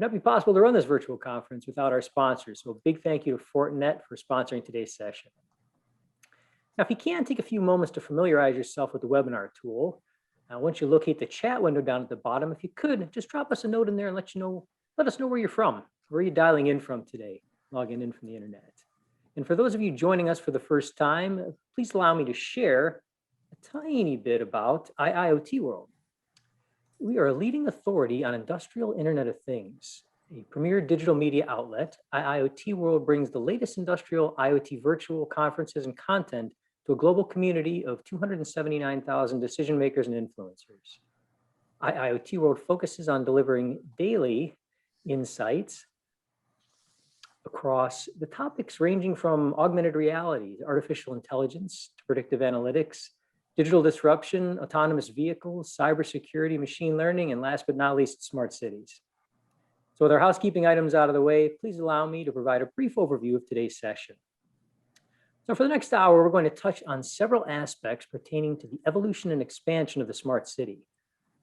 would not be possible to run this virtual conference without our sponsors. So a big thank you to Fortinet for sponsoring today's session. Now, if you can, take a few moments to familiarize yourself with the webinar tool. Once you locate the chat window down at the bottom, if you could, just drop us a note in there and let us know where you're from, where you're dialing in from today, logging in from the internet. And for those of you joining us for the first time, please allow me to share a tiny bit about IIoT World. We are a leading authority on industrial Internet of Things, a premier digital media outlet. IIoT World brings the latest industrial IoT virtual conferences and content to a global community of 279,000 decision makers and influencers. IIoT World focuses on delivering daily insights across the topics ranging from augmented reality, artificial intelligence, to predictive analytics, digital disruption, autonomous vehicles, cybersecurity, machine learning, and last but not least, smart cities. So with our housekeeping items out of the way, please allow me to provide a brief overview of today's session. So for the next hour, we're going to touch on several aspects pertaining to the evolution and expansion of the smart city.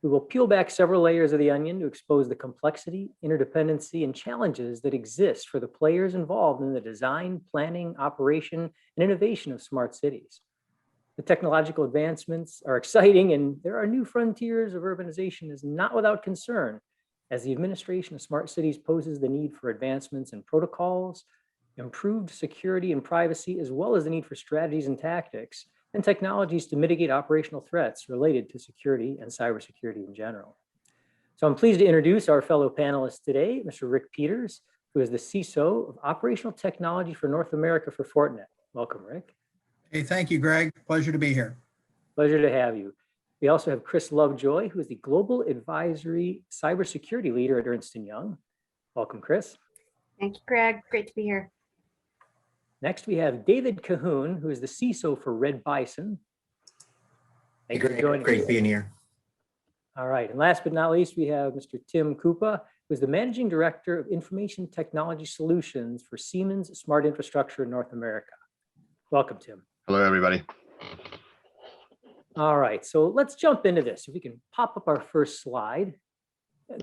We will peel back several layers of the onion to expose the complexity, interdependency, and challenges that exist for the players involved in the design, planning, operation, and innovation of smart cities. The technological advancements are exciting, and there are new frontiers of urbanization is not without concern, as the administration of smart cities poses the need for advancements in protocols, improved security and privacy, as well as the need for strategies and tactics and technologies to mitigate operational threats related to security and cybersecurity in general. So I'm pleased to introduce our fellow panelists today, Mr. Rick Peters, who is the CISO of Operational Technology for North America for Fortinet. Welcome, Rick. Hey, thank you, Greg. Pleasure to be here. Pleasure to have you. We also have Kris Lovejoy, who is the Global Advisory Cybersecurity Leader at Ernst & Young. Welcome, Kris. Thank you, Greg. Great to be here. Next, we have David Cahoon, who is the CISO for Red Bison. Thank you for joining us. Great being here. All right, and last but not least, we have Mr. Tim Kupa, who is the Managing Director of Information Technology Solutions for Siemens Smart Infrastructure in North America. Welcome, Tim. Hello, everybody. All right, so let's jump into this. If we can pop up our first slide.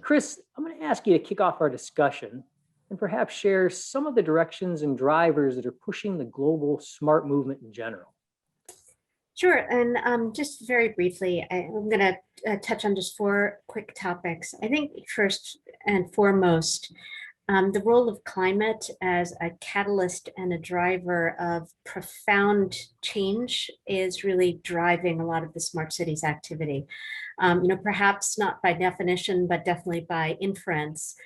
Kris, I'm going to ask you to kick off our discussion and perhaps share some of the directions and drivers that are pushing the global smart movement in general. Sure, and just very briefly, I'm going to touch on just 4 quick topics. I think first and foremost, the role of climate as a catalyst and a driver of profound change is really driving a lot of the smart cities activity. Perhaps not by definition, but definitely by inference.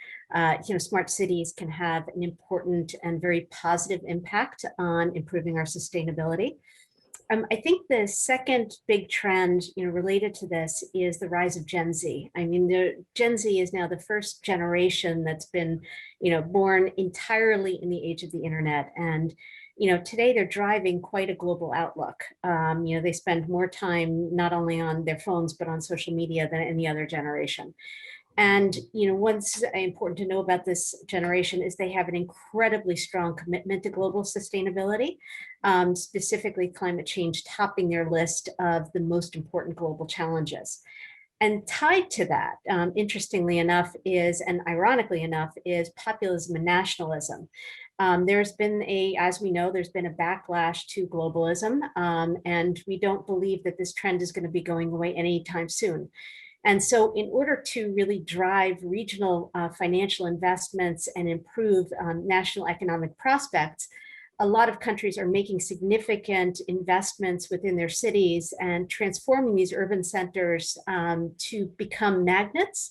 Smart cities can have an important and very positive impact on improving our sustainability. I think the second big trend, related to this is the rise of Gen Z. I mean, the Gen Z is now the first generation that's been, born entirely in the age of the internet. And, today they're driving quite a global outlook. They spend more time not only on their phones, but on social media than any other generation. And, what's important to know about this generation is they have an incredibly strong commitment to global sustainability, specifically climate change topping their list of the most important global challenges. And tied to that, interestingly enough, and ironically enough, is populism and nationalism. There's been as we know, there's been a backlash to globalism, and we don't believe that this trend is going to be going away anytime soon. And so in order to really drive regional financial investments and improve national economic prospects, a lot of countries are making significant investments within their cities and transforming these urban centers to become magnets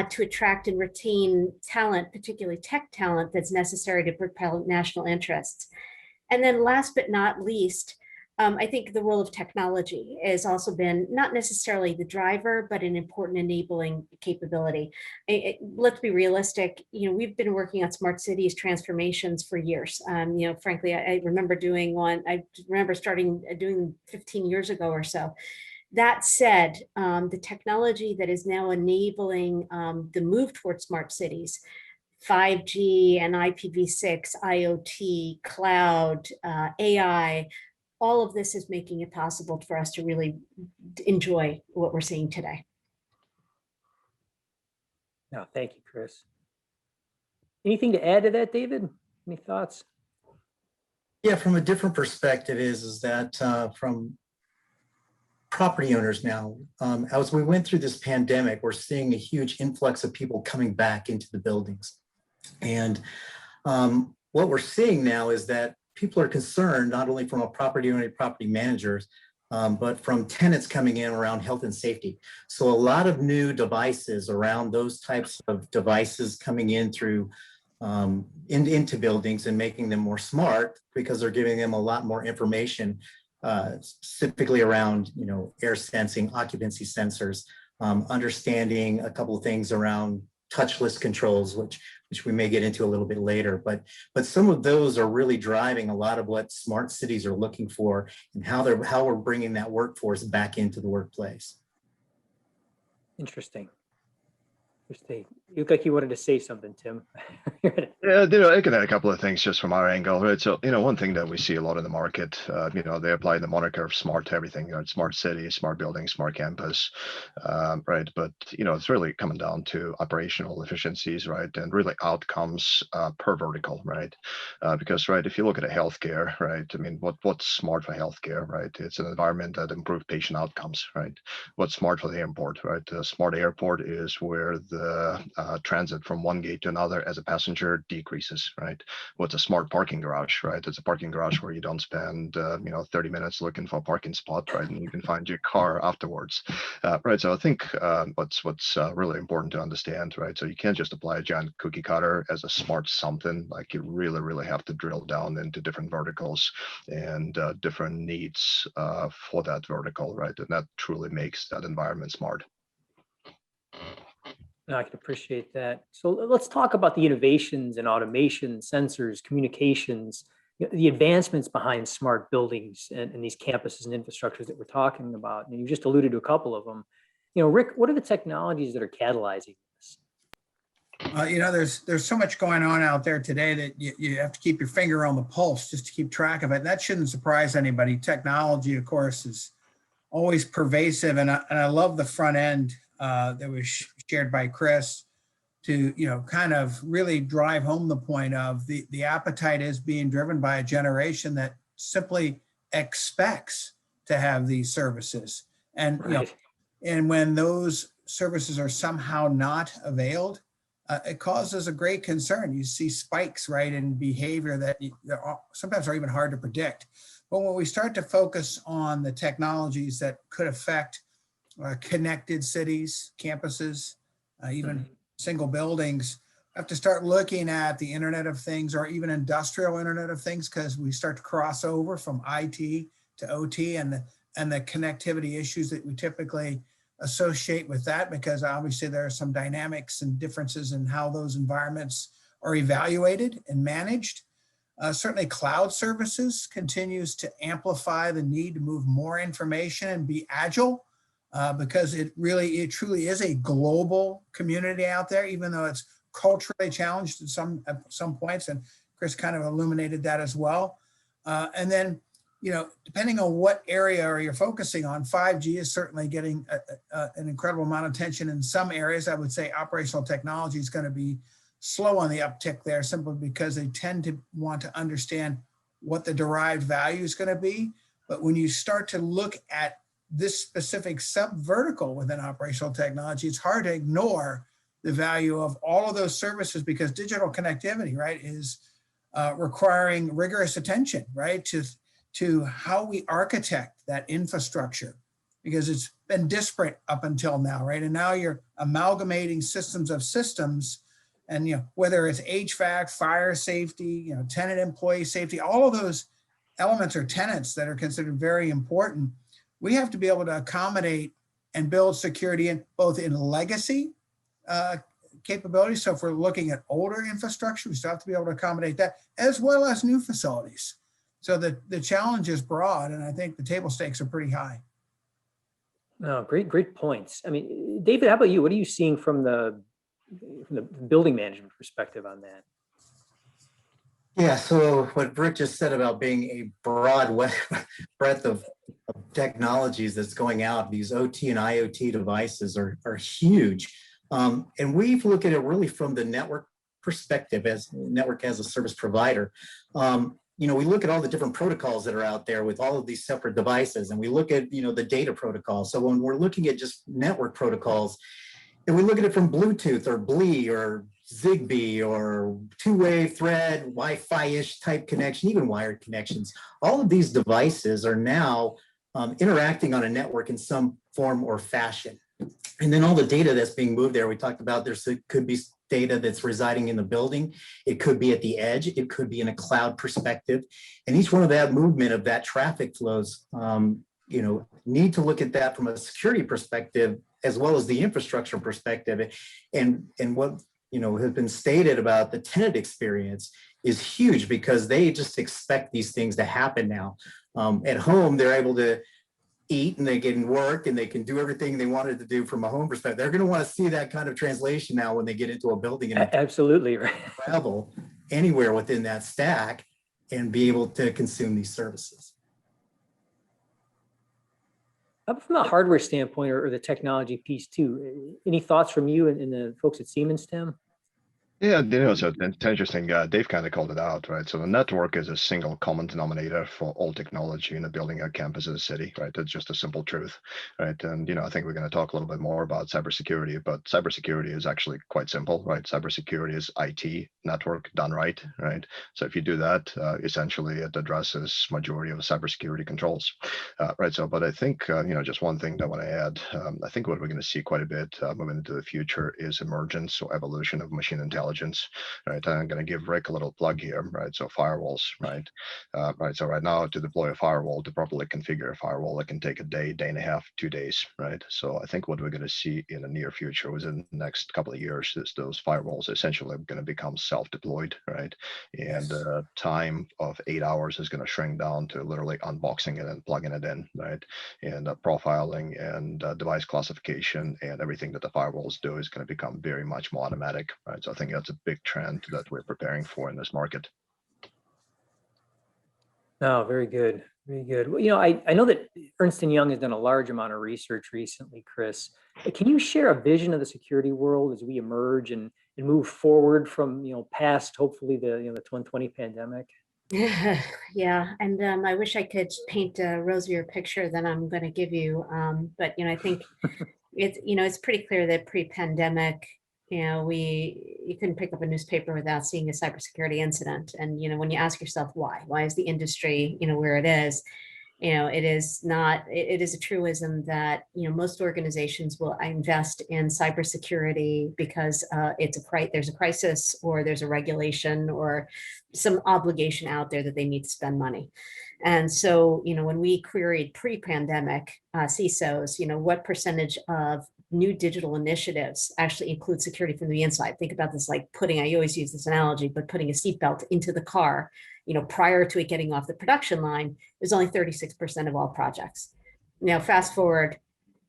to attract and retain talent, particularly tech talent that's necessary to propel national interests. And then last but not least, I think the role of technology has also been not necessarily the driver, but an important enabling capability. Let's be realistic. We've been working on smart cities transformations for years. Frankly, I remember doing one. I remember starting doing 15 years ago or so. That said, the technology that is now enabling the move towards smart cities, 5G and IPv6, IoT, cloud, AI, all of this is making it possible for us to really enjoy what we're seeing today. No, thank you, Kris. Anything to add to that, David? Any thoughts? Yeah, from a different perspective is that from property owners now, as we went through this pandemic, we're seeing a huge influx of people coming back into the buildings. And what we're seeing now is that people are concerned, not only from a property owner, property managers, but from tenants coming in around health and safety. So a lot of new devices around those types of devices coming in through into buildings and making them more smart because they're giving them a lot more information, specifically around, air sensing, occupancy sensors, understanding a couple of things around touchless controls, which we may get into a little bit later. But some of those are really driving a lot of what smart cities are looking for and how we're bringing that workforce back into the workplace. Interesting. You look like you wanted to say something, Tim. Yeah, I can add a couple of things just from our angle, right? So, one thing that we see a lot in the market, they apply the moniker of smart to everything, smart city, smart building, smart campus, right? But, it's really coming down to operational efficiencies, right? And really outcomes per vertical, right? Because, right, if you look at a healthcare, right? I mean, what's smart for healthcare, right? It's an environment that improves patient outcomes, right? What's smart for the airport, right? A smart airport is where the transit from one gate to another as a passenger decreases, right? What's a smart parking garage, right? It's a parking garage where you don't spend 30 minutes looking for a parking spot, right? And you can find your car afterwards, right? So I think what's really important to understand, right? So you can't just apply a giant cookie cutter as a smart something. Like you really have to drill down into different verticals and different needs for that vertical, right? And that truly makes that environment smart. No, I can appreciate that. So let's talk about the innovations in automation, sensors, communications, the advancements behind smart buildings and these campuses and infrastructures that we're talking about. And you just alluded to a couple of them. Rick, what are the technologies that are catalyzing this? There's so much going on out there today that you have to keep your finger on the pulse just to keep track of it. That shouldn't surprise anybody. Technology, of course, is always pervasive. And I love the front end that was shared by Kris to, kind of really drive home the point of the appetite is being driven by a generation that simply expects to have these services. And, Right. And when those services are somehow not availed, it causes a great concern. You see spikes, right, in behavior that sometimes are even hard to predict. But when we start to focus on the technologies that could affect connected cities, campuses, even single buildings, have to start looking at the Internet of Things or even industrial Internet of Things, because we start to cross over from IT to OT and the connectivity issues that we typically associate with that, because obviously there are some dynamics and differences in how those environments are evaluated and managed. Certainly cloud services continues to amplify the need to move more information and be agile, because it truly is a global community out there, even though it's culturally challenged at some points, and Kris kind of illuminated that as well. And then, depending on what area you're focusing on, 5G is certainly getting an incredible amount of attention in some areas. I would say operational technology is going to be slow on the uptick there, simply because they tend to want to understand what the derived value is going to be. But when you start to look at this specific sub-vertical within operational technology, it's hard to ignore the value of all of those services, because digital connectivity, right, is requiring rigorous attention, right, to how we architect that infrastructure, because it's been disparate up until now, right? And now you're amalgamating systems of systems, and whether it's HVAC, fire safety, tenant employee safety, all of those elements or tenants that are considered very important. We have to be able to accommodate and build security in both in legacy capabilities. So if we're looking at older infrastructure, we still have to be able to accommodate that, as well as new facilities. So the challenge is broad, and I think the table stakes are pretty high. No, great points. I mean, David, how about you? What are you seeing from the building management perspective on that? Yeah, so what Rick just said about being a broad breadth of technologies that's going out, these OT and IoT devices are huge. And we've looked at it really from the network perspective as network as a service provider, we look at all the different protocols that are out there with all of these separate devices, and we look at, the data protocols. So when we're looking at just network protocols, and we look at it from Bluetooth or BLE or Zigbee or two-way thread, Wi-Fi-ish type connection, even wired connections, all of these devices are now interacting on a network in some form or fashion. And then all the data that's being moved there, we talked about could be data that's residing in the building. It could be at the edge. It could be in a cloud perspective. And each one of that movement of that traffic flows, need to look at that from a security perspective, as well as the infrastructure perspective. And what, has been stated about the tenant experience is huge, because they just expect these things to happen now. At home, they're able to eat and they can work and they can do everything they wanted to do from a home perspective. They're going to want to see that kind of translation now when they get into a building and Absolutely right. travel anywhere within that stack and be able to consume these services. From a hardware standpoint or the technology piece too, any thoughts from you and the folks at Siemens, Tim? Yeah, so it's interesting. Dave kind of called it out, right? So the network is a single common denominator for all technology in a building, a campus, of a city, right? That's just a simple truth, right? And I think we're going to talk a little bit more about cybersecurity, but cybersecurity is actually quite simple, right? Cybersecurity is IT network done right, right? So if you do that, essentially it addresses majority of the cybersecurity controls, right? So, but I think just one thing that I want to add, I think what we're going to see quite a bit moving into the future is emergence or evolution of machine intelligence. Right? I'm going to give Rick a little plug here, right? So firewalls, right? Right. So right now, to deploy a firewall, to properly configure a firewall, it can take a day, day and a half, 2 days, right? So I think what we're going to see in the near future, within the next couple of years, is those firewalls essentially going to become self-deployed, right? And time of 8 hours is going to shrink down to literally unboxing it and plugging it in, right? And profiling and device classification and everything that the firewalls do is going to become very much more automatic, right? So I think that's a big trend that we're preparing for in this market. Oh, very good. Very good. Well, I know that Ernst & Young has done a large amount of research recently, Kris. Can you share a vision of the security world as we emerge and move forward from, past, hopefully the 2020 pandemic? Yeah, and I wish I could paint a rosier picture than I'm going to give you. But I think it's pretty clear that pre-pandemic, you couldn't pick up a newspaper without seeing a cybersecurity incident. And when you ask yourself why is the industry where it is, it is a truism that most organizations will invest in cybersecurity because there's a crisis or there's a regulation or some obligation out there that they need to spend money. And so when we queried pre-pandemic CISOs, what percentage of new digital initiatives actually include security from the inside. Think about this like I always use this analogy, but putting a seatbelt into the car, prior to it getting off the production line is only 36% of all projects. Now, fast forward,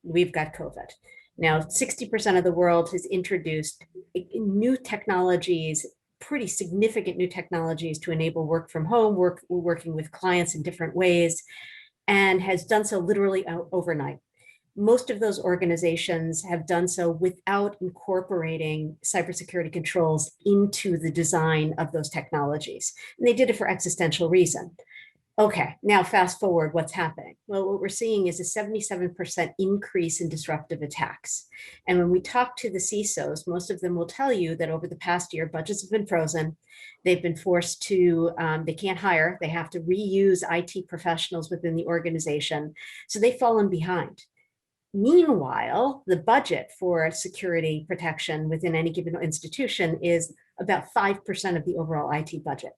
we've got COVID. Now, 60% of the world has introduced new technologies, pretty significant new technologies to enable work from home, working with clients in different ways, and has done so literally overnight. Most of those organizations have done so without incorporating cybersecurity controls into the design of those technologies. And they did it for existential reason. Okay, now fast forward, what's happening? Well, what we're seeing is a 77% increase in disruptive attacks. And when we talk to the CISOs, most of them will tell you that over the past year, budgets have been frozen. They've been forced to, they can't hire, they have to reuse IT professionals within the organization. So they've fallen behind. Meanwhile, the budget for security protection within any given institution is about 5% of the overall IT budget.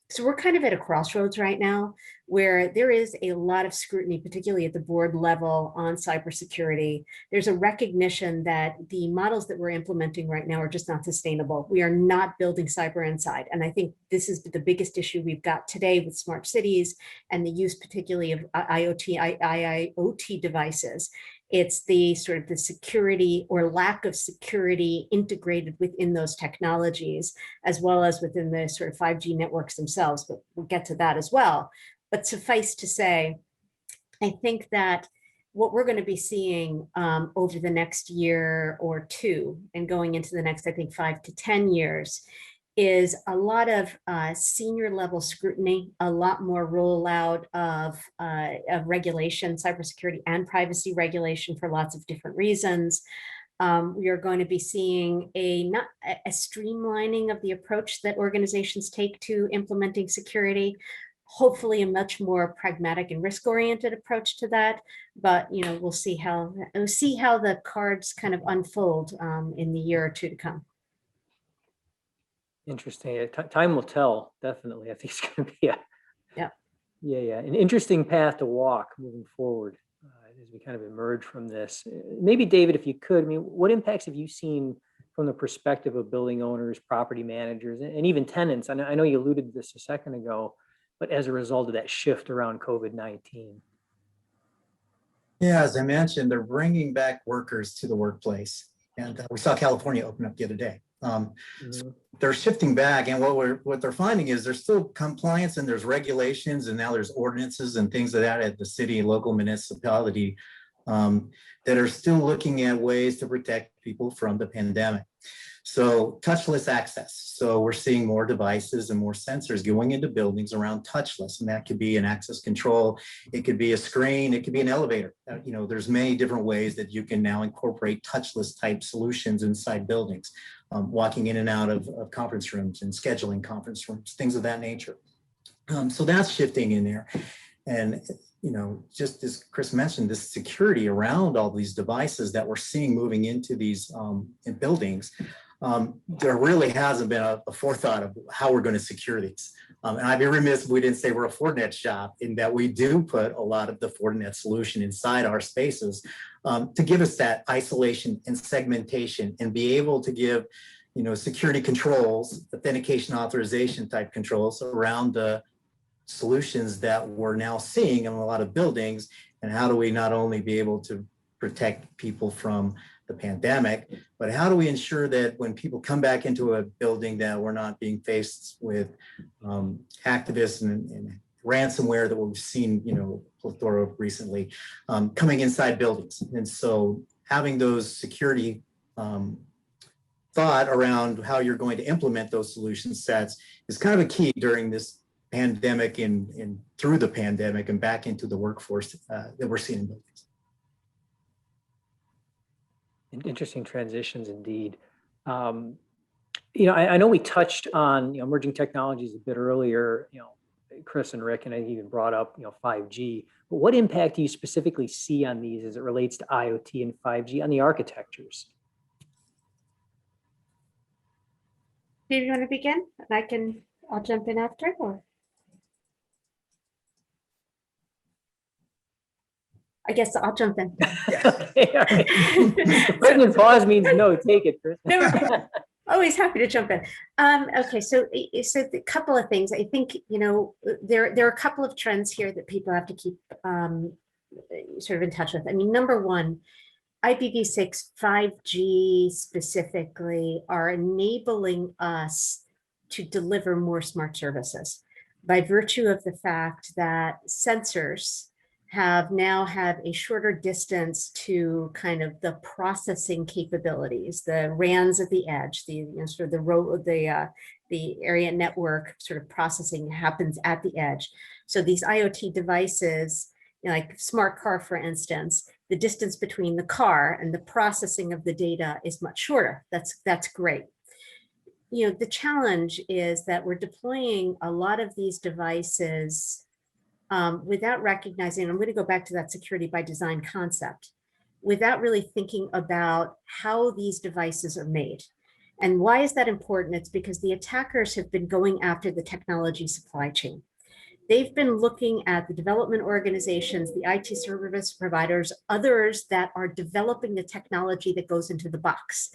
So we're kind of at a crossroads right now where there is a lot of scrutiny, particularly at the board level on cybersecurity. There's a recognition that the models that we're implementing right now are just not sustainable. We are not building cyber inside. And I think this is the biggest issue we've got today with smart cities and the use particularly of IoT devices. It's the sort of the security or lack of security integrated within those technologies, as well as within the sort of 5G networks themselves, but we'll get to that as well. But suffice to say, I think that what we're going to be seeing over the next year or two and going into the next, I think, 5 to 10 years is a lot of senior level scrutiny, a lot more rollout of regulation, cybersecurity and privacy regulation for lots of different reasons. We are going to be seeing not a streamlining of the approach that organizations take to implementing security, hopefully a much more pragmatic and risk-oriented approach to that. But we'll see how the cards kind of unfold in the year or two to come. Interesting. Time will tell, definitely. I think it's going to be an interesting path to walk moving forward as we kind of emerge from this. Maybe, David, if you could, I mean, what impacts have you seen from the perspective of building owners, property managers, and even tenants? I know you alluded to this a second ago, but as a result of that shift around COVID-19. Yeah, as I mentioned, they're bringing back workers to the workplace. And we saw California open up the other day. So they're shifting back, and what they're finding is there's still compliance and there's regulations, and now there's ordinances and things of that at the city and local municipality that are still looking at ways to protect people from the pandemic. So touchless access. So we're seeing more devices and more sensors going into buildings around touchless, and that could be an access control. It could be a screen. It could be an elevator. There's many different ways that you can now incorporate touchless type solutions inside buildings, walking in and out of conference rooms and scheduling conference rooms, things of that nature. So that's shifting in there. And just as Kris mentioned, this security around all these devices that we're seeing moving into these in buildings, there really hasn't been a forethought of how we're going to secure these. And I'd be remiss if we didn't say we're a Fortinet shop, in that we do put a lot of the Fortinet solution inside our spaces to give us that isolation and segmentation and be able to give security controls, authentication authorization type controls around the solutions that we're now seeing in a lot of buildings. And how do we not only be able to protect people from the pandemic, but how do we ensure that when people come back into a building that we're not being faced with activists and ransomware that we've seen, plethora recently, coming inside buildings. And so having those security thought around how you're going to implement those solution sets is kind of a key during this pandemic and through the pandemic and back into the workforce that we're seeing in buildings. Interesting transitions indeed. I know we touched on emerging technologies a bit earlier, Kris and Rick, and I even brought up 5G. But what impact do you specifically see on these as it relates to IoT and 5G on the architectures? Do you want to begin? I'll jump in after, or? I guess I'll jump in. Okay, all right. The pregnant pause means no, take it, Kris. No, always happy to jump in. Okay, so a couple of things. I think, there are a couple of trends here that people have to keep sort of in touch with. I mean, number one, IPv6, 5G specifically are enabling us to deliver more smart services by virtue of the fact that sensors now have a shorter distance to kind of the processing capabilities, the RANs at the edge, sort of the area network sort of processing happens at the edge. So these IoT devices, like smart car, for instance, the distance between the car and the processing of the data is much shorter. That's great. The challenge is that we're deploying a lot of these devices without recognizing, I'm going to go back to that security by design concept, without really thinking about how these devices are made. And why is that important? It's because the attackers have been going after the technology supply chain. They've been looking at the development organizations, the IT service providers, others that are developing the technology that goes into the box.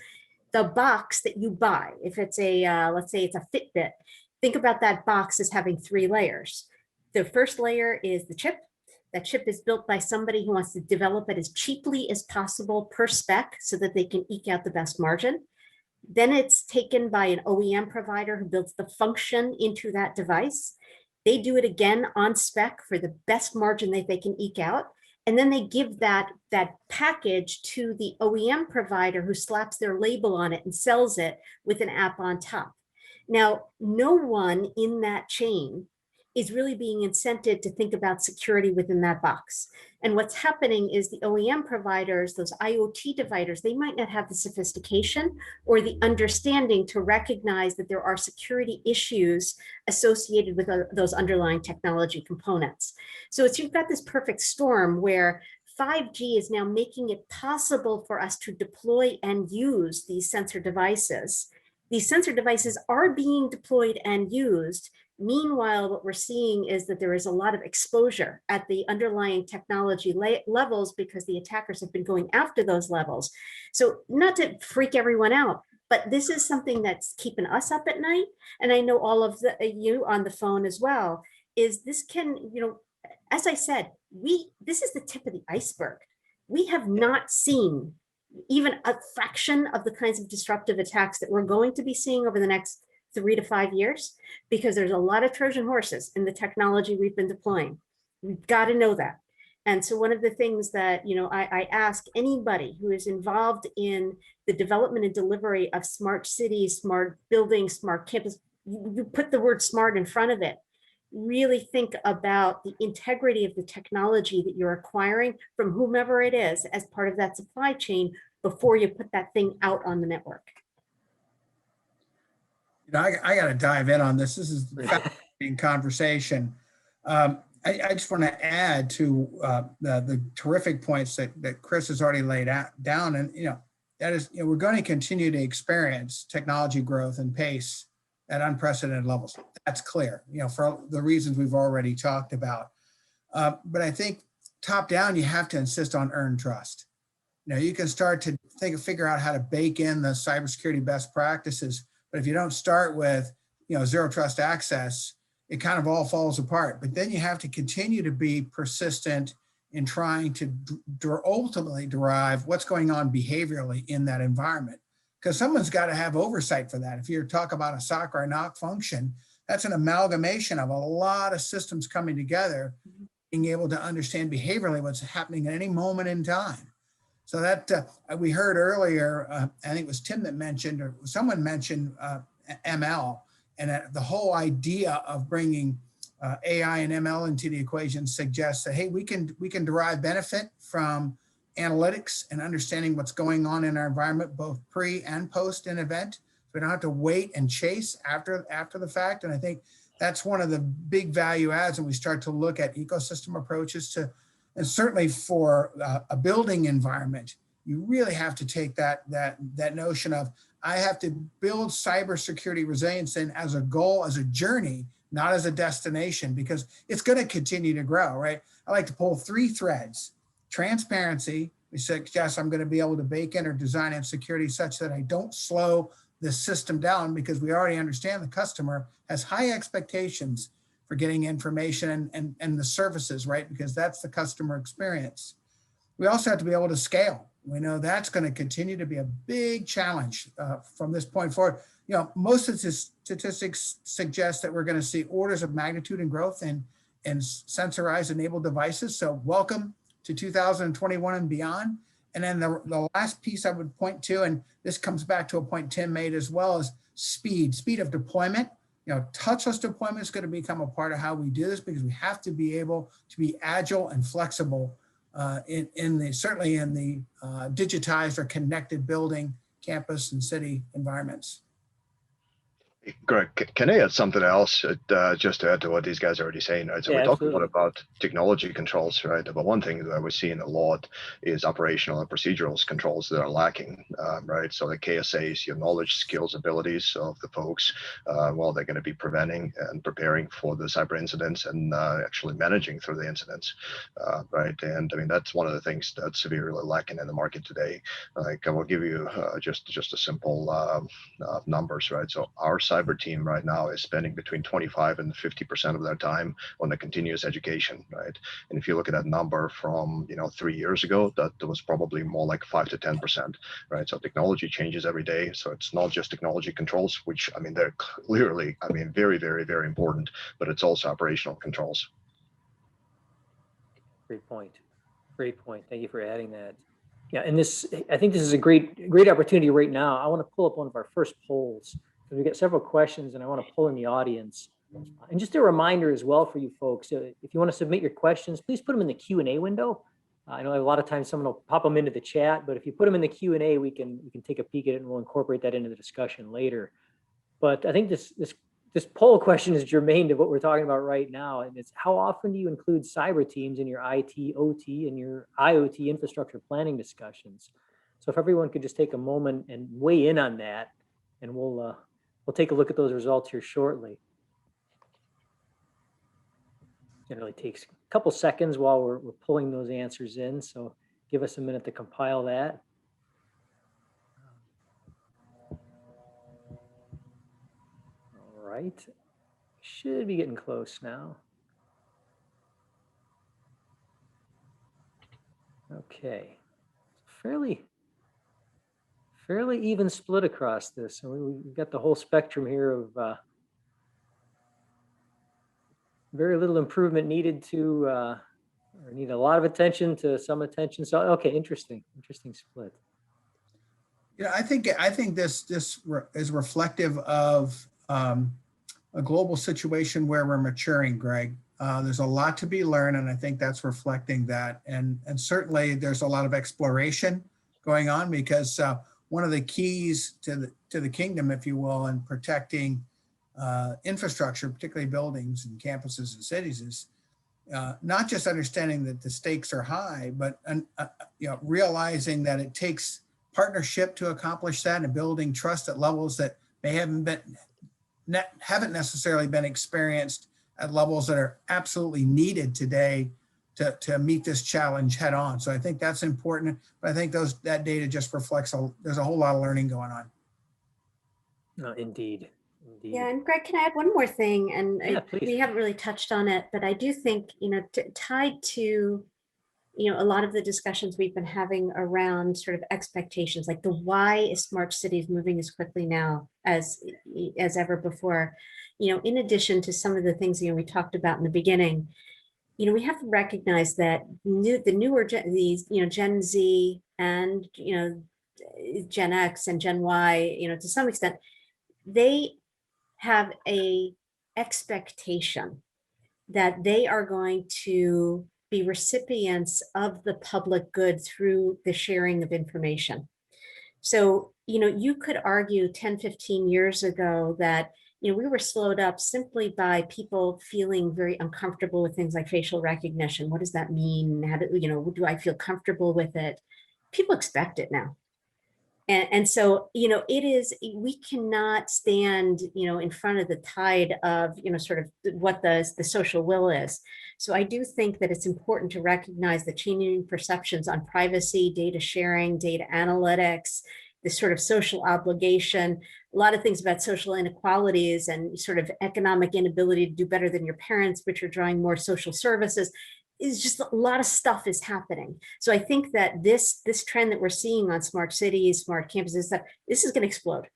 The box that you buy, if it's let's say it's a Fitbit, think about that box as having 3 layers. The first layer is the chip. That chip is built by somebody who wants to develop it as cheaply as possible per spec so that they can eke out the best margin. Then it's taken by an OEM provider who builds the function into that device. They do it again on spec for the best margin that they can eke out. And then they give that package to the OEM provider who slaps their label on it and sells it with an app on top. Now, no one in that chain is really being incented to think about security within that box. And what's happening is the OEM providers, those IoT dividers, they might not have the sophistication or the understanding to recognize that there are security issues associated with those underlying technology components. So you've got this perfect storm where 5G is now making it possible for us to deploy and use these sensor devices. These sensor devices are being deployed and used. Meanwhile, what we're seeing is that there is a lot of exposure at the underlying technology levels because the attackers have been going after those levels. So not to freak everyone out, but this is something that's keeping us up at night. And I know all of you on the phone as well, is this can, as I said, this is the tip of the iceberg. We have not seen even a fraction of the kinds of disruptive attacks that we're going to be seeing over the next 3 to 5 years, because there's a lot of Trojan horses in the technology we've been deploying. We've got to know that. And so one of the things that, I ask anybody who is involved in the development and delivery of smart cities, smart buildings, smart campus, you put the word smart in front of it. Really think about the integrity of the technology that you're acquiring from whomever it is as part of that supply chain before you put that thing out on the network. I got to dive in on this. This is a fascinating conversation. I just want to add to the terrific points that Kris has already laid down. And, that is, we're going to continue to experience technology growth and pace at unprecedented levels. That's clear, for the reasons we've already talked about. But I think top down, you have to insist on earned trust. You can start to figure out how to bake in the cybersecurity best practices, but if you don't start with, zero trust access, it kind of all falls apart. But then you have to continue to be persistent in trying to ultimately derive what's going on behaviorally in that environment, because someone's got to have oversight for that. If you're talking about a SOC or a NOC function, that's an amalgamation of a lot of systems coming together, being able to understand behaviorally what's happening at any moment in time. So that we heard earlier, I think it was Tim that mentioned, or someone mentioned ML, and the whole idea of bringing AI and ML into the equation suggests that, hey, we can derive benefit from analytics and understanding what's going on in our environment, both pre and post an event. We don't have to wait and chase after the fact. And I think that's one of the big value adds when we start to look at ecosystem approaches to. And certainly for a building environment, you really have to take that notion of, I have to build cybersecurity resilience in as a goal, as a journey, not as a destination, because it's going to continue to grow, right? I like to pull 3 threads. Transparency, we suggest I'm going to be able to bake in or design in security such that I don't slow the system down, because we already understand the customer has high expectations for getting information and the services, right? Because that's the customer experience. We also have to be able to scale. We know that's going to continue to be a big challenge from this point forward. Most of the statistics suggest that we're going to see orders of magnitude and growth in sensorized enabled devices. So welcome to 2021 and beyond. And then the last piece I would point to, and this comes back to a point Tim made as well, is speed of deployment. Touchless deployment is going to become a part of how we do this, because we have to be able to be agile and flexible certainly in the digitized or connected building, campus, and city environments. Greg, can I add something else just to add to what these guys are already saying, right? So Yeah, we talk a lot absolutely. about technology controls, right? But one thing that we're seeing a lot is operational and procedural controls that are lacking, right? So the KSAs, your knowledge, skills, abilities of the folks, well, they're going to be preventing and preparing for the cyber incidents and actually managing through the incidents, right? And I mean, that's one of the things that's severely lacking in the market today. Like I will give you just a simple numbers, right? So our cyber team right now is spending between 25 and 50% of their time on the continuous education, right? And if you look at that number from 3 years ago, that was probably more like 5 to 10%, right? So technology changes every day. So it's not just technology controls, which I mean they're clearly very, very, very important, but it's also operational controls. Great point. Great point. Thank you for adding that. Yeah, and I think this is a great opportunity right now. I want to pull up one of our first polls because we got several questions and I want to pull in the audience. And just a reminder as well for you folks, if you want to submit your questions, please put them in the Q&A window. I know a lot of times someone will pop them into the chat, but if you put them in the Q&A, we can take a peek at it and we'll incorporate that into the discussion later. But I think this poll question is germane to what we're talking about right now. And it's, how often do you include cyber teams in your IT, OT, and your IoT infrastructure planning discussions? So if everyone could just take a moment and weigh in on that, and we'll take a look at those results here shortly. Generally takes a couple seconds while we're pulling those answers in. So give us a minute to compile that. All right, should be getting close now. Okay, fairly even split across this. So we've got the whole spectrum here of very little improvement needed to, or need a lot of attention to some attention. So, okay, interesting split. Yeah, I think this is reflective of a global situation where we're maturing, Greg. There's a lot to be learned, and I think that's reflecting that. And certainly there's a lot of exploration going on, because one of the keys to the kingdom, if you will, in protecting infrastructure, particularly buildings and campuses and cities, is not just understanding that the stakes are high, but realizing that it takes partnership to accomplish that, and building trust at levels that may haven't necessarily been experienced at levels that are absolutely needed today to meet this challenge head on. So I think that's important, but I think that data just reflects there's a whole lot of learning going on. Indeed. Yeah, and Greg, can I add one more thing? And Yeah, we haven't really touched on it, but I do think, tied to, a lot of the discussions we've been having around sort of expectations, like the why is smart cities moving as quickly now as ever before, in addition to some of the things, we talked about in the beginning, we have to recognize that Gen Z and, Gen X and Gen Y, to some extent, they have a expectation that they are going to be recipients of the public good through the sharing of information. So, you could argue 10, 15 years ago that, we were slowed up simply by people feeling very uncomfortable with things like facial recognition. What does that mean? How do I feel comfortable with it? People expect it now. And so, we cannot stand, in front of the tide of, sort of what the social will is. So I do think that it's important to recognize the changing perceptions on privacy, data sharing, data analytics, this sort of social obligation, a lot of things about social inequalities and sort of economic inability to do better than your parents, which are drawing more social services. Is just a lot of stuff is happening. So I think that this trend that we're seeing on smart cities, smart campuses, this is going to explode.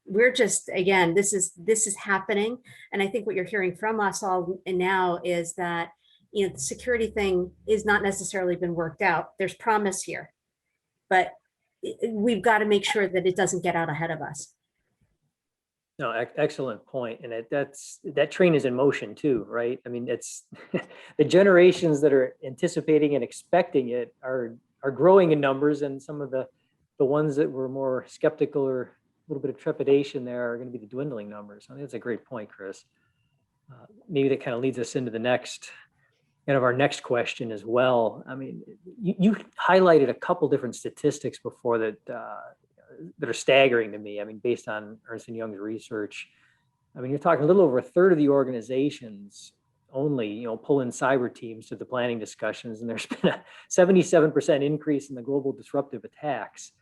We're just, again, this is happening. And I think what you're hearing from us all now is that, the security thing is not necessarily been worked out. There's promise here, but we've got to make sure that it doesn't get out ahead of us. No, excellent point. And that train is in motion too, right? I mean, it's the generations that are anticipating and expecting it are growing in numbers, and some of the ones that were more skeptical or a little bit of trepidation there are going to be the dwindling numbers. I think that's a great point, Kris. Maybe that kind of leads us into the next our next question as well. I mean, you highlighted a couple different statistics before that are staggering to me. I mean, based on Ernst & Young's research, I mean, you're talking a little over a third of the organizations only, pull in cyber teams to the planning discussions, and there's been a 77% increase in the global disruptive attacks.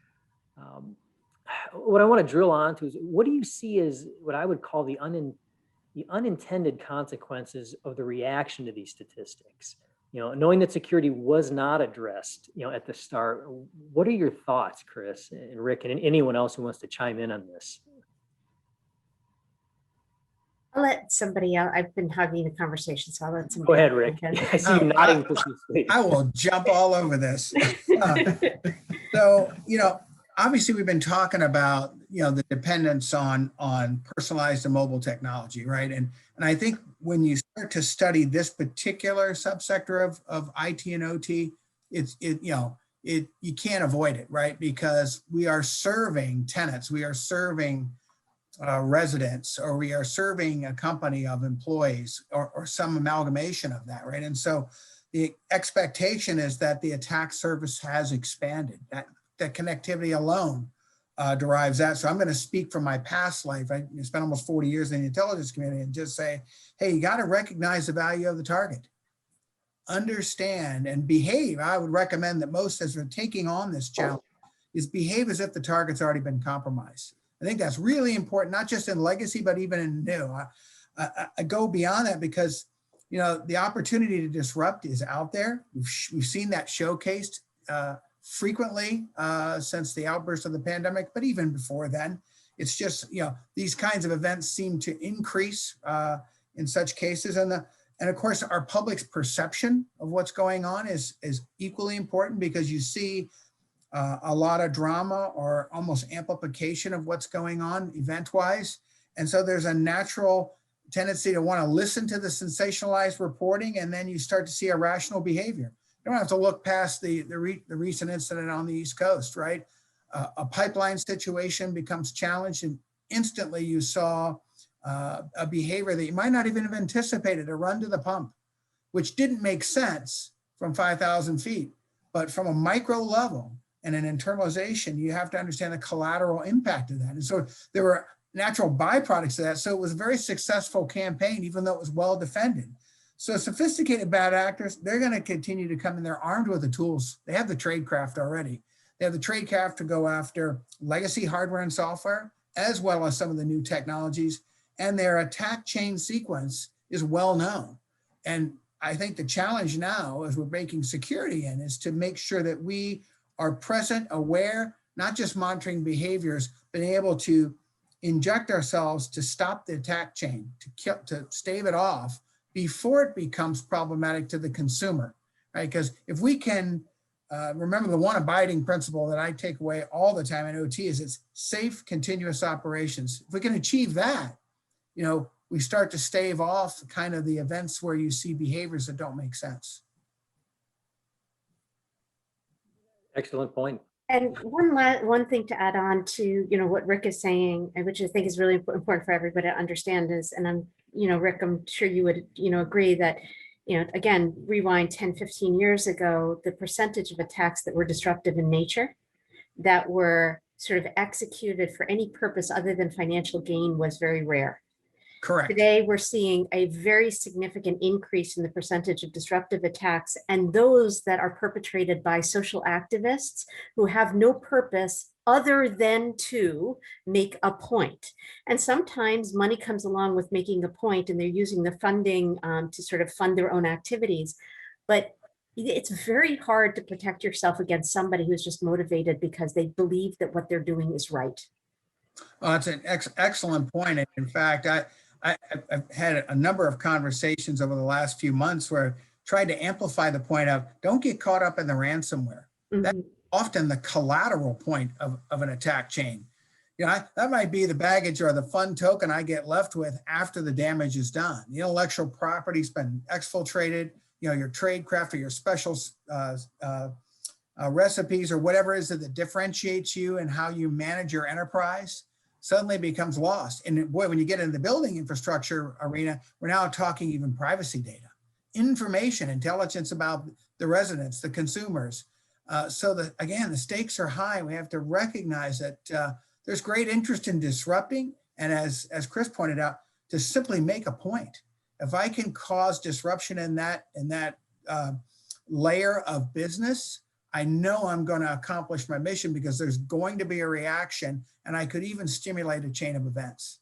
What I want to drill on to is, what do you see as what I would call the unintended consequences of the reaction to these statistics? Knowing that security was not addressed, at the start, what are your thoughts, Kris and Rick, and anyone else who wants to chime in on this? I'll let somebody else. I've been hogging the conversation, so I'll let somebody. Go ahead, Rick. I see you nodding. I will jump all over this. So, obviously we've been talking about, the dependence on personalized and mobile technology, right? And I think when you start to study this particular subsector of IT and OT, you can't avoid it, right? Because we are serving tenants, we are serving residents, or we are serving a company of employees, or some amalgamation of that, right? And so the expectation is that the attack surface has expanded. That connectivity alone derives that. So I'm going to speak from my past life. I spent almost 40 years in the intelligence community, and just say, hey, you got to recognize the value of the target. Understand and behave. I would recommend that most, as we're taking on this challenge, is behave as if the target's already been compromised. I think that's really important, not just in legacy, but even in new. I go beyond that because, the opportunity to disrupt is out there. We've seen that showcased frequently since the outburst of the pandemic, but even before then. It's just, these kinds of events seem to increase in such cases. And of course, our public's perception of what's going on is equally important, because you see a lot of drama or almost amplification of what's going on event-wise. And so there's a natural tendency to want to listen to the sensationalized reporting, and then you start to see irrational behavior. You don't have to look past the recent incident on the East Coast, right? A pipeline situation becomes challenged, and instantly you saw a behavior that you might not even have anticipated, a run to the pump, which didn't make sense from 5,000 feet. But from a micro level and an internalization, you have to understand the collateral impact of that. And so there were natural byproducts of that. So it was a very successful campaign, even though it was well defended. So sophisticated bad actors, they're going to continue to come in. They're armed with the tools. They have the tradecraft already. They have the tradecraft to go after legacy hardware and software, as well as some of the new technologies. And their attack chain sequence is well known. And I think the challenge now, as we're making security in, is to make sure that we are present, aware, not just monitoring behaviors, but able to inject ourselves to stop the attack chain, to stave it off before it becomes problematic to the consumer, right? Because if we can remember, the one abiding principle that I take away all the time in OT is it's safe, continuous operations. If we can achieve that, we start to stave off kind of the events where you see behaviors that don't make sense. Excellent point. And one thing to add on to, what Rick is saying, and which I think is really important for everybody to understand is, and I'm, Rick, I'm sure you would, agree that, again, rewind 10, 15 years ago, the percentage of attacks that were disruptive in nature, that were sort of executed for any purpose other than financial gain, was very rare. Correct. Today, we're seeing a very significant increase in the percentage of disruptive attacks, and those that are perpetrated by social activists who have no purpose other than to make a point. And sometimes money comes along with making a point, and they're using the funding to sort of fund their own activities. But it's very hard to protect yourself against somebody who's just motivated because they believe that what they're doing is right. Well, that's an excellent point. And in fact, I've had a number of conversations over the last few months where I tried to amplify the point of don't get caught up in the ransomware. Mm-hmm. That's often the collateral point of an attack chain. That might be the baggage or the fun token I get left with after the damage is done. The intellectual property's been exfiltrated, your tradecraft or your special recipes or whatever it is that differentiates you and how you manage your enterprise suddenly becomes lost. And boy, when you get into the building infrastructure arena, we're now talking even privacy data, information, intelligence about the residents, the consumers. So that, again, the stakes are high. We have to recognize that there's great interest in disrupting. And as Kris pointed out, to simply make a point. If I can cause disruption in that layer of business, I know I'm going to accomplish my mission because there's going to be a reaction, and I could even stimulate a chain of events.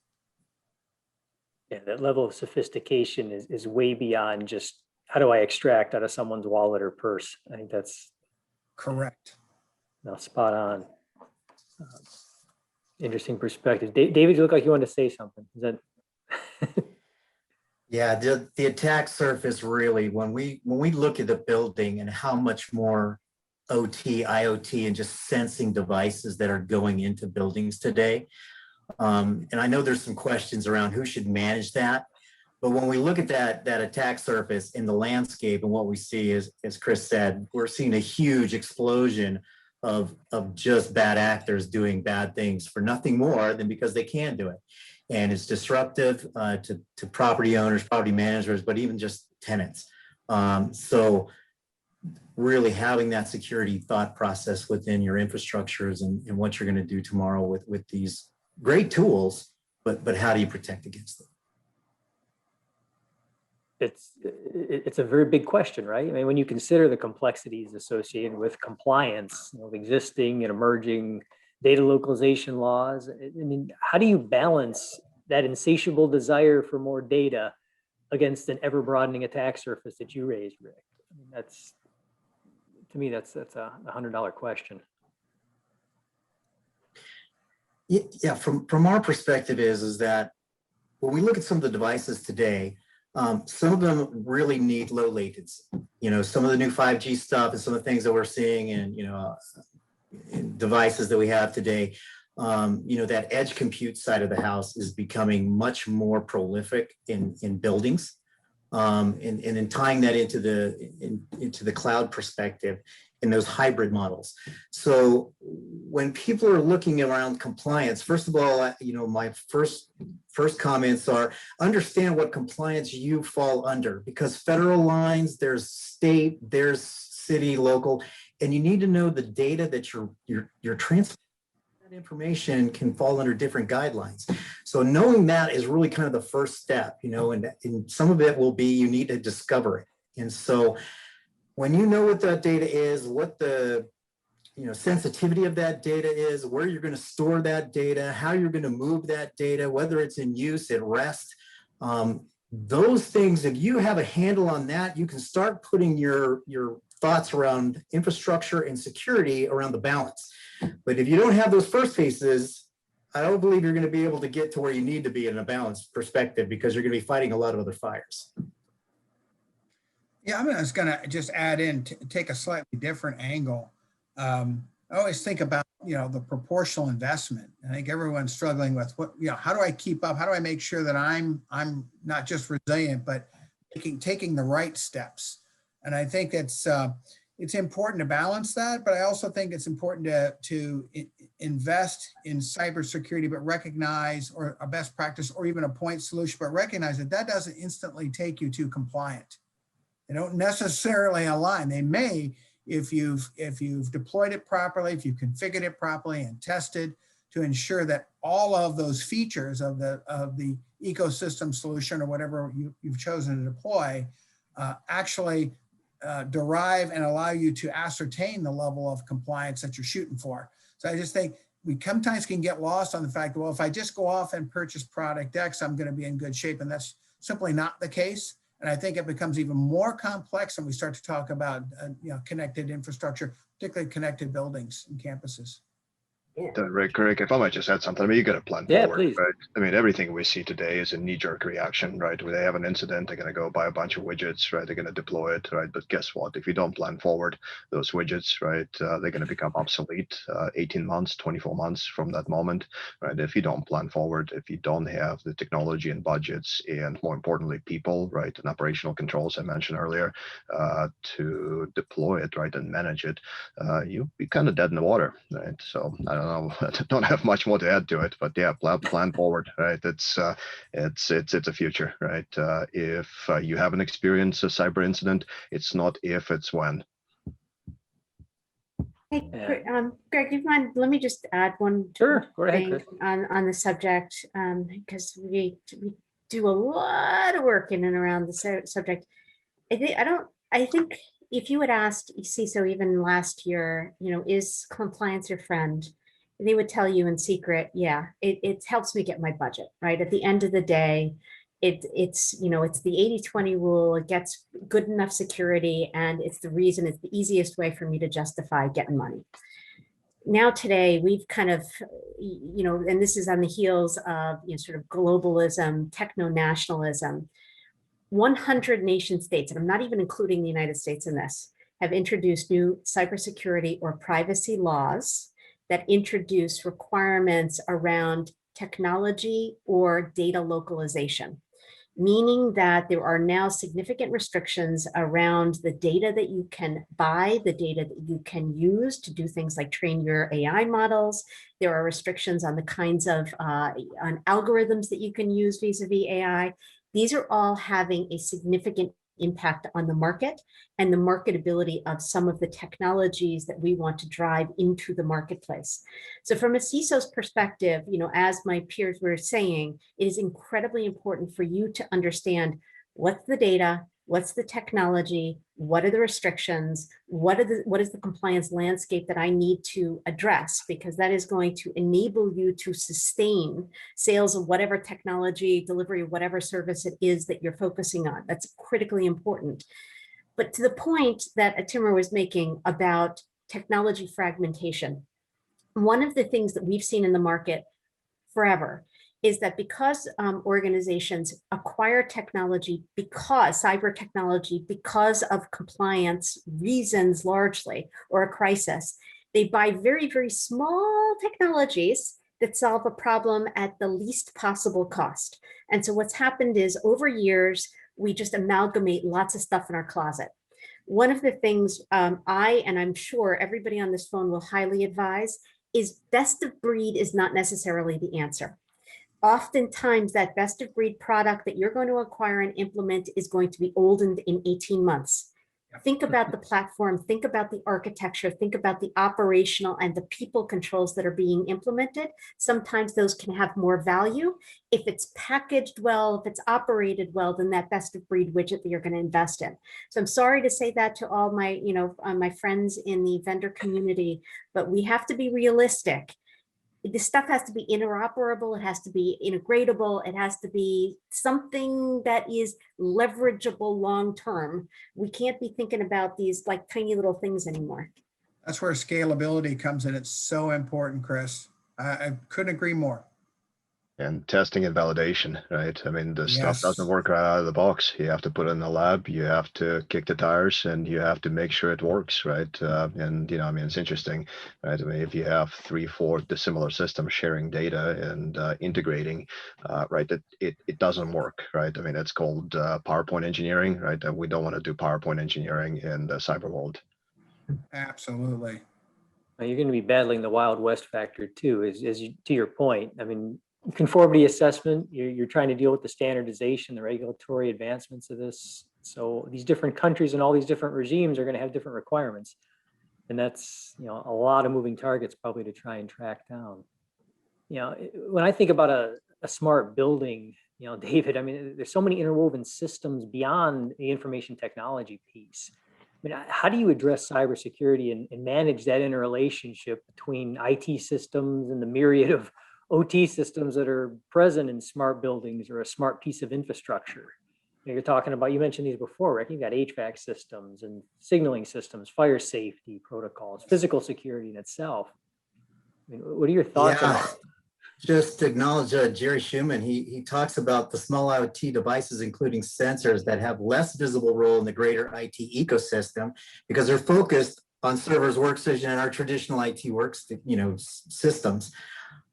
Yeah, that level of sophistication is way beyond just how do I extract out of someone's wallet or purse. I think that's correct. No, spot on. Interesting perspective. David, you look like you wanted to say something. Is that? Yeah, the attack surface really, when we look at the building and how much more OT, IoT, and just sensing devices that are going into buildings today. And I know there's some questions around who should manage that. But when we look at that attack surface in the landscape, and what we see is, as Kris said, we're seeing a huge explosion of just bad actors doing bad things for nothing more than because they can do it. And it's disruptive to property owners, property managers, but even just tenants. So really having that security thought process within your infrastructures and what you're going to do tomorrow with these great tools, but how do you protect against them? It's a very big question, right? I mean, when you consider the complexities associated with compliance, existing and emerging data localization laws, I mean, how do you balance that insatiable desire for more data against an ever broadening attack surface that you raised, Rick? I mean, that's, to me, that's a $100 question. Yeah, from our perspective is that when we look at some of the devices today, some of them really need low latency. Some of the new 5G stuff and some of the things that we're seeing in devices that we have today, that edge compute side of the house is becoming much more prolific in buildings, and in tying that into the cloud perspective in those hybrid models. So when people are looking around compliance, first of all, my first comments are understand what compliance you fall under, because federal lines, there's state, there's city, local, and you need to know the data that you're transferring. That information can fall under different guidelines. So knowing that is really kind of the first step, and some of it will be you need to discover it. And so when you know what that data is, what the sensitivity of that data is, where you're going to store that data, how you're going to move that data, whether it's in use, at rest, those things, if you have a handle on that, you can start putting your thoughts around infrastructure and security around the balance. But if you don't have those first pieces, I don't believe you're going to be able to get to where you need to be in a balanced perspective, because you're going to be fighting a lot of other fires. Yeah, I'm just going to add in, take a slightly different angle. I always think about, the proportional investment. I think everyone's struggling with how do I keep up? How do I make sure that I'm not just resilient, but taking the right steps? And I think it's important to balance that, but I also think it's important to invest in cybersecurity, but recognize, or a best practice, or even a point solution, but recognize that doesn't instantly take you to compliant. They don't necessarily align. They may, if you've deployed it properly, if you've configured it properly and tested to ensure that all of those features of the ecosystem solution or whatever you've chosen to deploy actually derive and allow you to ascertain the level of compliance that you're shooting for. So I just think we sometimes can get lost on the fact that, well, if I just go off and purchase product X, I'm going to be in good shape. And that's simply not the case. And I think it becomes even more complex when we start to talk about connected infrastructure, particularly connected buildings and campuses. Rick, if I might just add something, I mean, you got to plan Yeah, forward, please. right? I mean, everything we see today is a knee-jerk reaction, right? Where they have an incident, they're going to go buy a bunch of widgets, right? They're going to deploy it, right? But guess what? If you don't plan forward, those widgets, right, they're going to become obsolete 18 months, 24 months from that moment, right? If you don't plan forward, if you don't have the technology and budgets, and more importantly, people, right, and operational controls I mentioned earlier, to deploy it, right, and manage it, you'll be kind of dead in the water, right? So I don't know. I don't have much more to add to it, but yeah, plan forward, right? It's a future, right? If you haven't experienced a cyber incident, it's not if, it's when. Hey, Greg, do you mind? Let me just add one Sure, go ahead, thing Kris. on the subject, because we do a lot of work in and around the subject. I think if you had asked CISO even last year, is compliance your friend? They would tell you in secret, yeah, it helps me get my budget, right? At the end of the day, it's the 80-20 rule. It gets good enough security, and it's the easiest way for me to justify getting money. Now today, we've kind of, and this is on the heels of sort of globalism, techno-nationalism. 100 nation states, and I'm not even including the United States in this, have introduced new cybersecurity or privacy laws that introduce requirements around technology or data localization, meaning that there are now significant restrictions around the data that you can buy, the data that you can use to do things like train your AI models. There are restrictions on the kinds of on algorithms that you can use vis-a-vis AI. These are all having a significant impact on the market and the marketability of some of the technologies that we want to drive into the marketplace. So from a CISO's perspective, as my peers were saying, it is incredibly important for you to understand what's the data, what's the technology, what are the restrictions, what is the compliance landscape that I need to address, because that is going to enable you to sustain sales of whatever technology, delivery of whatever service it is that you're focusing on. That's critically important. But to the point that Timur was making about technology fragmentation, one of the things that we've seen in the market forever is that because organizations acquire technology, because cyber technology, because of compliance reasons largely, or a crisis, they buy very, very small technologies that solve a problem at the least possible cost. And so what's happened is over years, we just amalgamate lots of stuff in our closet. One of the things and I'm sure everybody on this phone will highly advise, is best of breed is not necessarily the answer. Oftentimes that best of breed product that you're going to acquire and implement is going to be old in 18 months. Think about the platform, think about the architecture, think about the operational and the people controls that are being implemented. Sometimes those can have more value. If it's packaged well, if it's operated well, then that best of breed widget that you're going to invest in. So I'm sorry to say that to all my, my friends in the vendor community, but we have to be realistic. This stuff has to be interoperable, it has to be integratable, it has to be something that is leverageable long-term. We can't be thinking about these like tiny little things anymore. That's where scalability comes in. It's so important, Kris. I couldn't agree more. And testing and validation, right? I mean, the stuff Yes. doesn't work right out of the box. You have to put it in the lab, you have to kick the tires, and you have to make sure it works, right? And, I mean, it's interesting, right? I mean, if you have 3-4 dissimilar systems sharing data and integrating, right, it doesn't work, right? I mean, it's called PowerPoint engineering, right? And we don't want to do PowerPoint engineering in the cyber world. Absolutely. Now, you're going to be battling the Wild West factor too, as you, to your point. I mean, conformity assessment, you're trying to deal with the standardization, the regulatory advancements of this. So these different countries and all these different regimes are going to have different requirements. And that's, a lot of moving targets probably to try and track down. When I think about a smart building, David, I mean, there's so many interwoven systems beyond the information technology piece. I mean, how do you address cybersecurity and manage that interrelationship between IT systems and the myriad of OT systems that are present in smart buildings or a smart piece of infrastructure? You're talking about, you mentioned these before, Rick, you've got HVAC systems and signaling systems, fire safety protocols, physical security in itself. I mean, what are your thoughts on that? Just to acknowledge Jerry Schumann, he talks about the small IoT devices, including sensors that have less visible role in the greater IT ecosystem because they're focused on servers, workstation, and our traditional IT works, systems.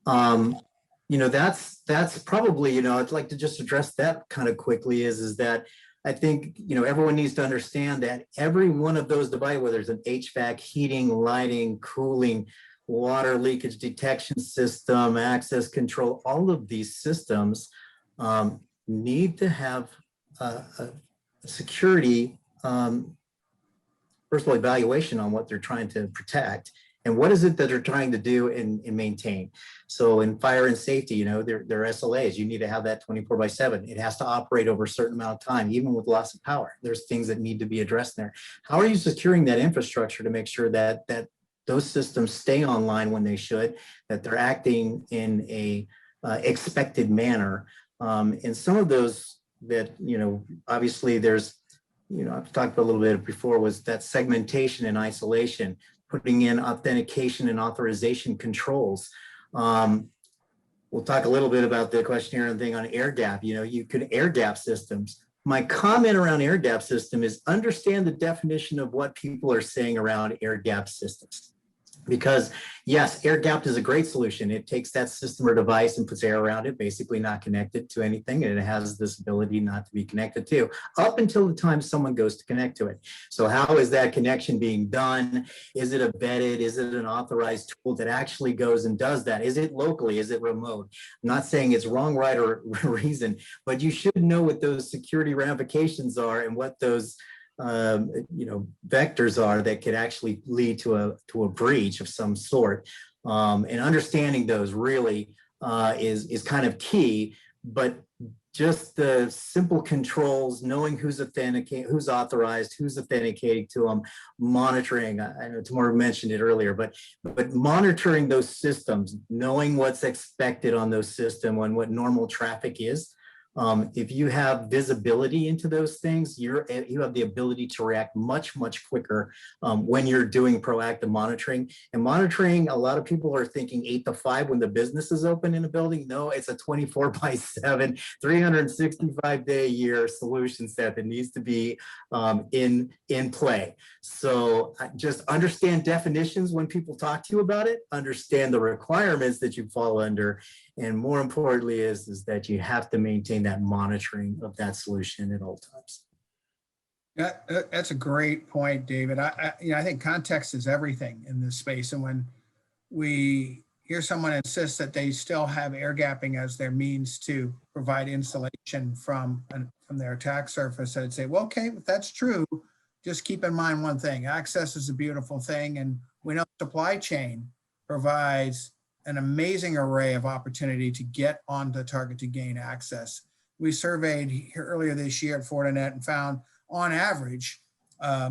That's probably, I'd like to just address that kind of quickly is that I think, everyone needs to understand that every one of those devices, whether it's an HVAC, heating, lighting, cooling, water leakage detection system, access control, all of these systems need to have a security, first of all, evaluation on what they're trying to protect and what is it that they're trying to do and maintain. So in fire and safety, they're SLAs. You need to have that 24/7. It has to operate over a certain amount of time, even with loss of power. There's things that need to be addressed there. How are you securing that infrastructure to make sure that those systems stay online when they should, that they're acting in a expected manner? And some of those that, obviously there's, I've talked about a little bit before, was that segmentation and isolation, putting in authentication and authorization controls. We'll talk a little bit about the questionnaire and thing on air gap. You could air gap systems. My comment around air gap system is understand the definition of what people are saying around air gap systems. Because yes, air gapped is a great solution. It takes that system or device and puts air around it, basically not connected to anything, and it has this ability not to be connected to, up until the time someone goes to connect to it. So how is that connection being done? Is it a vetted, is it an authorized tool that actually goes and does that? Is it locally, is it remote? I'm not saying it's wrong, right, or reason, but you should know what those security ramifications are and what those vectors are that could actually lead to a breach of some sort, and understanding those really is kind of key. But just the simple controls, knowing who's authenticating, who's authorized, who's authenticating to them, monitoring. I know Timur mentioned it earlier, but monitoring those systems, knowing what's expected on those systems and what normal traffic is. If you have visibility into those things, you have the ability to react much quicker when you're doing proactive monitoring. And monitoring, a lot of people are thinking 8 to 5 when the business is open in a building. No, it's a 24/7, 365-day-a-year solution set that needs to be in play. So just understand definitions when people talk to you about it, understand the requirements that you fall under, and more importantly is that you have to maintain that monitoring of that solution at all times. Yeah, that's a great point, David. I think context is everything in this space. And when we hear someone insist that they still have air gapping as their means to provide insulation from their attack surface, I'd say, well, okay, if that's true, just keep in mind one thing. Access is a beautiful thing. And we know supply chain provides an amazing array of opportunity to get on the target to gain access. We surveyed here earlier this year at Fortinet and found on average,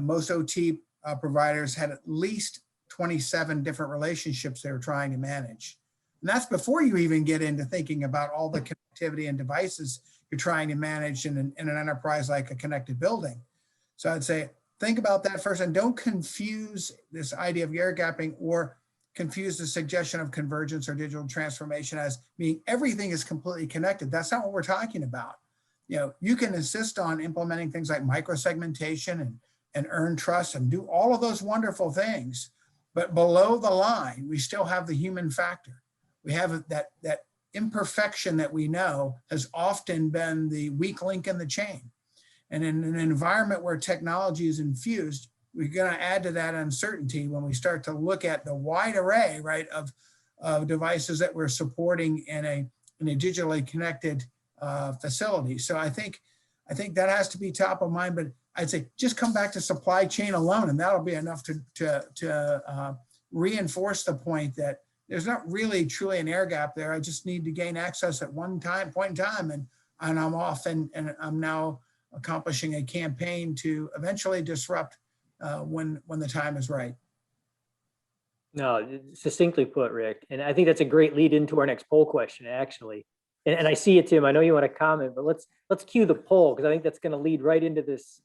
most OT providers had at least 27 different relationships they were trying to manage. And that's before you even get into thinking about all the connectivity and devices you're trying to manage in an enterprise like a connected building. So I'd say, think about that first, and don't confuse this idea of air gapping or confuse the suggestion of convergence or digital transformation as being everything is completely connected. That's not what we're talking about. You can insist on implementing things like microsegmentation and earn trust and do all of those wonderful things. But below the line, we still have the human factor. We have that imperfection that we know has often been the weak link in the chain. And in an environment where technology is infused, we're going to add to that uncertainty when we start to look at the wide array, right, of devices that we're supporting in a digitally connected facility. So I think that has to be top of mind. But I'd say just come back to supply chain alone, and that'll be enough to reinforce the point that there's not really truly an air gap there. I just need to gain access at one point in time, and I'm off, and I'm now accomplishing a campaign to eventually disrupt when the time is right. No, succinctly put, Rick. And I think that's a great lead into our next poll question, actually. And I see it, Tim. I know you want to comment, but let's cue the poll, because I think that's going to lead right into this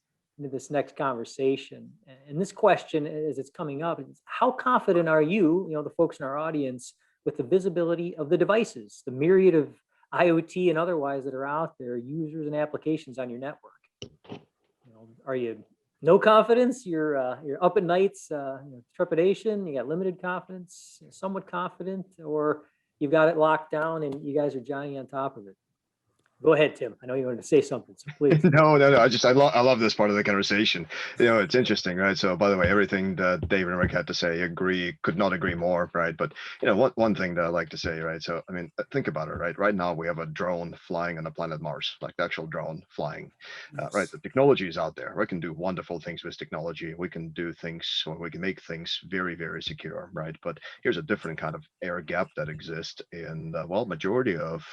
next conversation. And this question, as it's coming up, is how confident are you, the folks in our audience, with the visibility of the devices, the myriad of IoT and otherwise that are out there, users and applications on your network? Are you no confidence? You're up at nights, trepidation. You got limited confidence, somewhat confident, or you've got it locked down and you guys are Johnny on top of it. Go ahead, Tim. I know you wanted to say something, so please. No. I love this part of the conversation. It's interesting, right? So, by the way, everything that David and Rick had to say, could not agree more, right? But one thing that I like to say, right? So, I mean, think about it, right? Right now, we have a drone flying on the planet Mars, like the actual drone flying, Yes. right? The technology is out there. We can do wonderful things with technology. We can do things, we can make things very, very secure, right? But here's a different kind of air gap that exists in majority of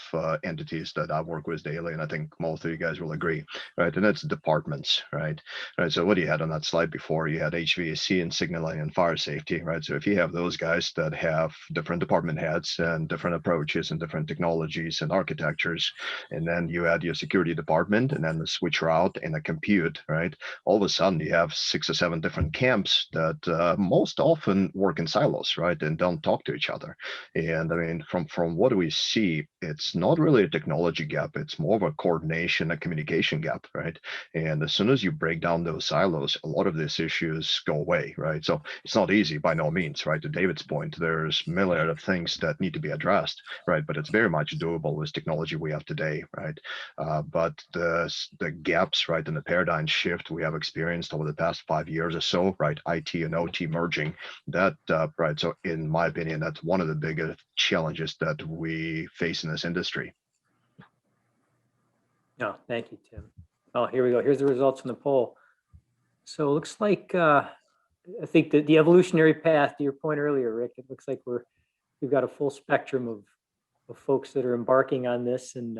entities that I work with daily, and I think most of you guys will agree, right? And that's departments, right? So what you had on that slide before, you had HVAC and signaling and fire safety, right? So if you have those guys that have different department heads and different approaches and different technologies and architectures, and then you add your security department and then the switch route and a compute, right? All of a sudden you have 6 or 7 different camps that most often work in silos, right? And don't talk to each other. And I mean, from what we see, it's not really a technology gap. It's more of a coordination and communication gap, right? And as soon as you break down those silos, a lot of these issues go away, right? So it's not easy by no means, right? To David's point, there's myriad of things that need to be addressed, right? But it's very much doable with technology we have today, right? But the gaps, right, and the paradigm shift we have experienced over the past 5 years or so, right? IT and OT merging, that, right? So in my opinion, that's one of the biggest challenges that we face in this industry. No, thank you, Tim. Oh, here we go. Here's the results from the poll. So it looks like, I think that the evolutionary path, to your point earlier, Rick, it looks like we've got a full spectrum of folks that are embarking on this and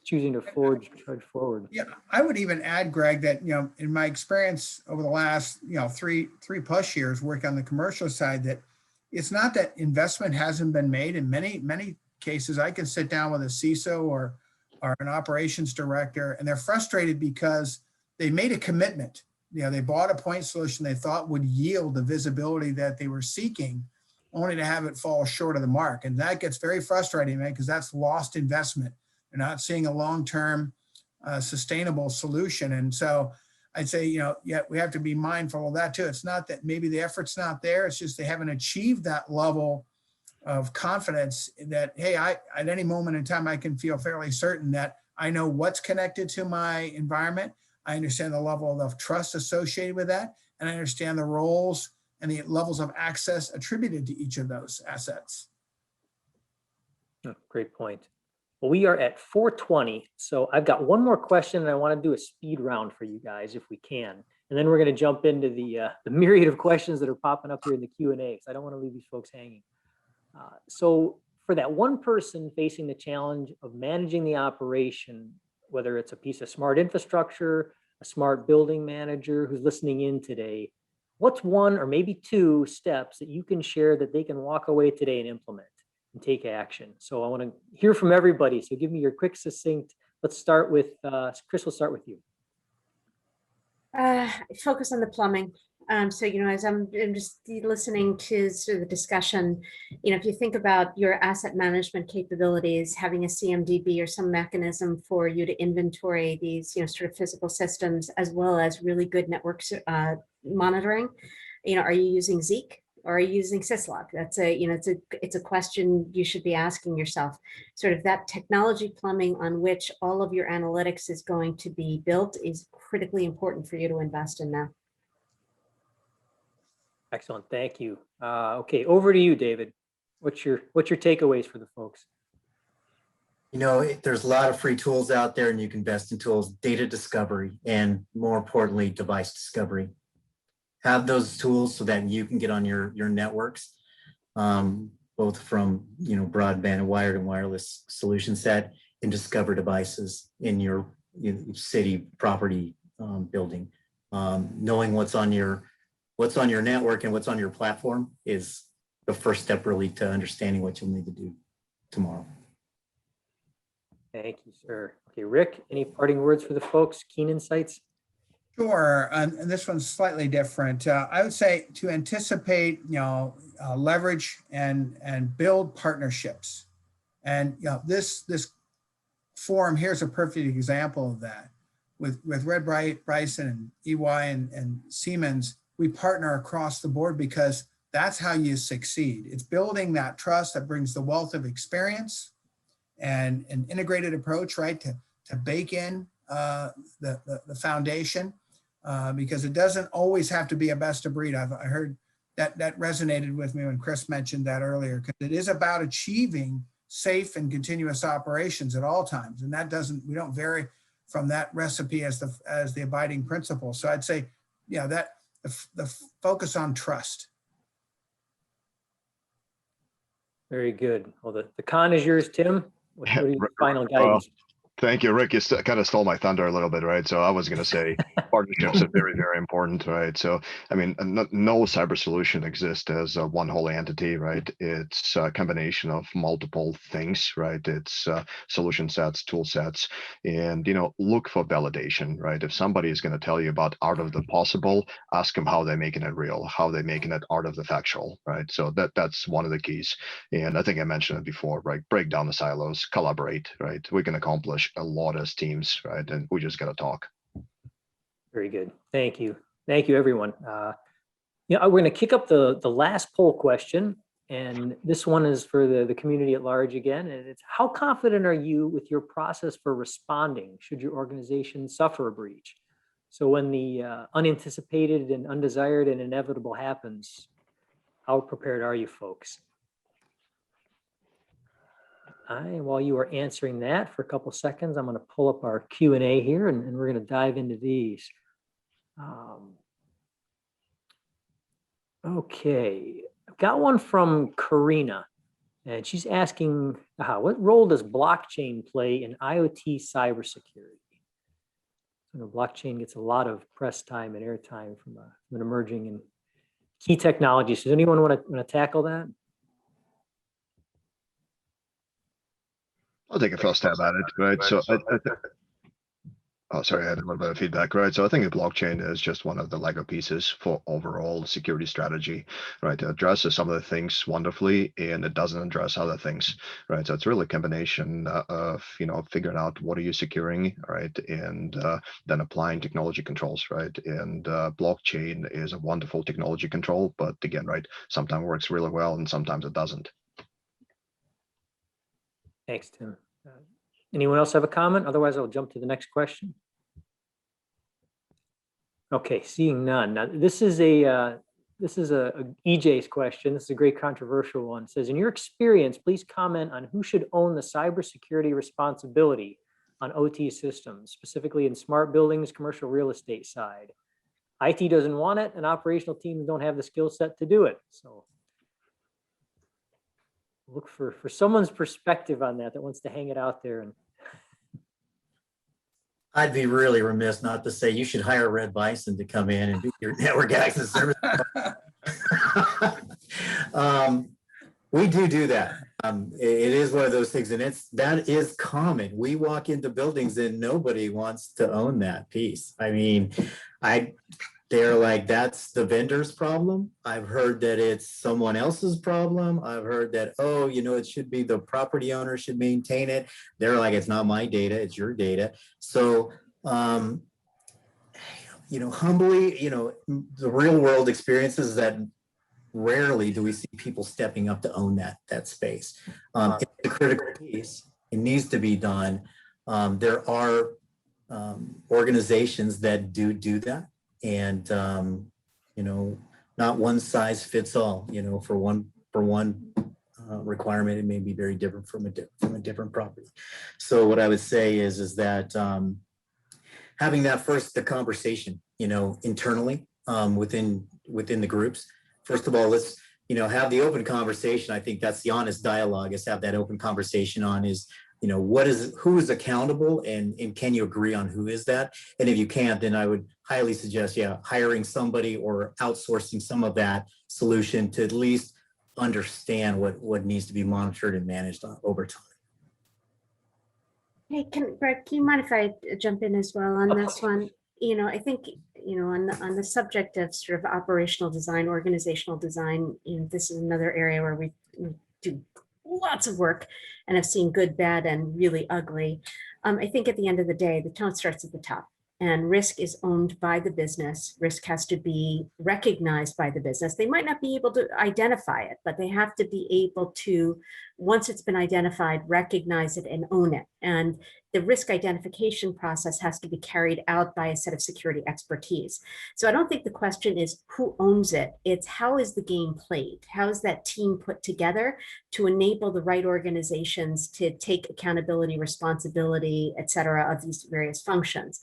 choosing to trudge forward. Yeah, I would even add, Greg, that, in my experience over the last, three plus years working on the commercial side, that it's not that investment hasn't been made. In many cases, I can sit down with a CISO or an operations director, and they're frustrated because they made a commitment. They bought a point solution they thought would yield the visibility that they were seeking, only to have it fall short of the mark. And that gets very frustrating, man, because that's lost investment. They're not seeing a long-term sustainable solution. And so I'd say, we have to be mindful of that too. It's not that maybe the effort's not there. It's just they haven't achieved that level of confidence that, hey, at any moment in time, I can feel fairly certain that I know what's connected to my environment. I understand the level of trust associated with that. And I understand the roles and the levels of access attributed to each of those assets. Oh, great point. Well, we are at 4:20, so I've got one more question, and I want to do a speed round for you guys if we can, and then we're going to jump into the myriad of questions that are popping up here in the Q&A, because I don't want to leave these folks hanging. So for that one person facing the challenge of managing the operation, whether it's a piece of smart infrastructure, a smart building manager who's listening in today, what's one or maybe two steps that you can share that they can walk away today and implement and take action? So I want to hear from everybody. So give me your quick, succinct. Let's start with Kris. We'll start with you. Focus on the plumbing. So, as I'm just listening to sort of the discussion, if you think about your asset management capabilities, having a CMDB or some mechanism for you to inventory these, sort of physical systems, as well as really good network monitoring, are you using Zeek? Or are you using Syslog? That's it's a question you should be asking yourself. Sort of that technology plumbing on which all of your analytics is going to be built is critically important for you to invest in now. Excellent, thank you. Okay, over to you, David. What's your takeaways for the folks? There's a lot of free tools out there, and you can invest in tools, data discovery, and more importantly, device discovery. Have those tools so that you can get on your networks, both from broadband and wired and wireless solution set, and discover devices in your city property building. Knowing what's on your network and what's on your platform is the first step really to understanding what you'll need to do tomorrow. Thank you, sir. Okay, Rick, any parting words for the folks? Keen insights? Sure, and this one's slightly different. I would say to anticipate, leverage and build partnerships. And this forum here's a perfect example of that. With Red Bryson and EY and Siemens, we partner across the board because that's how you succeed. It's building that trust that brings the wealth of experience and an integrated approach, right, to bake in the foundation. Because it doesn't always have to be a best of breed. I heard that resonated with me when Kris mentioned that earlier, because it is about achieving safe and continuous operations at all times. And we don't vary from that recipe as the abiding principle. So I'd say, that the focus on trust. Very good. Well, the con is yours, Tim. What are your final guidance? Thank you, Rick. You kind of stole my thunder a little bit, right? So I was going to say partnerships are very, very important, right? So, I mean, no cyber solution exists as one whole entity, right? It's a combination of multiple things, right? It's solution sets, tool sets, and, look for validation, right? If somebody is going to tell you about art of the possible, ask them how they're making it real, how they're making it art of the factual, right? So that's one of the keys. And I think I mentioned it before, right? Break down the silos, collaborate, right? We can accomplish a lot as teams, right? And we just got to talk. Very good. Thank you. Thank you, everyone. We're going to kick up the last poll question. And this one is for the community at large again. And it's, how confident are you with your process for responding should your organization suffer a breach? So when the unanticipated and undesired and inevitable happens, how prepared are you folks? While you are answering that for a couple seconds, I'm going to pull up our Q&A here and we're going to dive into these. Okay, I've got one from Karina and she's asking, what role does blockchain play in IoT cybersecurity? Blockchain gets a lot of press time and airtime from an emerging and key technology. So does anyone want to tackle that? I'll take a first stab at it, right? So oh, sorry, I had a little bit of feedback, right? So I think the blockchain is just one of the Lego pieces for overall security strategy, right? It addresses some of the things wonderfully, and it doesn't address other things, right? So it's really a combination of, figuring out what are you securing, right? And then applying technology controls, right? And blockchain is a wonderful technology control, but again, right, sometimes works really well and sometimes it doesn't. Thanks, Tim. Anyone else have a comment? Otherwise, I'll jump to the next question. Okay, seeing none. Now, this is a EJ's question. This is a great controversial one. It says, in your experience, please comment on who should own the cybersecurity responsibility on OT systems, specifically in smart buildings, commercial real estate side. IT doesn't want it, and operational teams don't have the skill set to do it. So look for someone's perspective on that wants to hang it out there. And I'd be really remiss not to say you should hire Red Bison to come in and be your network access service. We do that. It is one of those things, and that is common. We walk into buildings and nobody wants to own that piece. I mean, they're like, that's the vendor's problem. I've heard that it's someone else's problem. I've heard that, it should be the property owner should maintain it. They're like, it's not my data, it's your data. So, humbly, the real world experience is that rarely do we see people stepping up to own that space. It's a critical piece. It needs to be done. There are organizations that do that. And not one size fits all. For one requirement, it may be very different from a different property. So what I would say is that having the conversation, internally within the groups. First of all, let's have the open conversation. I think that's the honest dialogue. Is have that open conversation on who is accountable and can you agree on who is that? And if you can't, then I would highly suggest, hiring somebody or outsourcing some of that solution to at least understand what needs to be monitored and managed over time. Hey, Brett, can you mind if I jump in as well on this one? I think, on the subject of sort of operational design, organizational design, this is another area where we do lots of work and have seen good, bad, and really ugly. I think at the end of the day, the tone starts at the top, and risk is owned by the business. Risk has to be recognized by the business. They might not be able to identify it, but they have to be able to, once it's been identified, recognize it and own it. And the risk identification process has to be carried out by a set of security expertise. So I don't think the question is who owns it. It's how is the game played? How is that team put together to enable the right organizations to take accountability, responsibility, et cetera, of these various functions.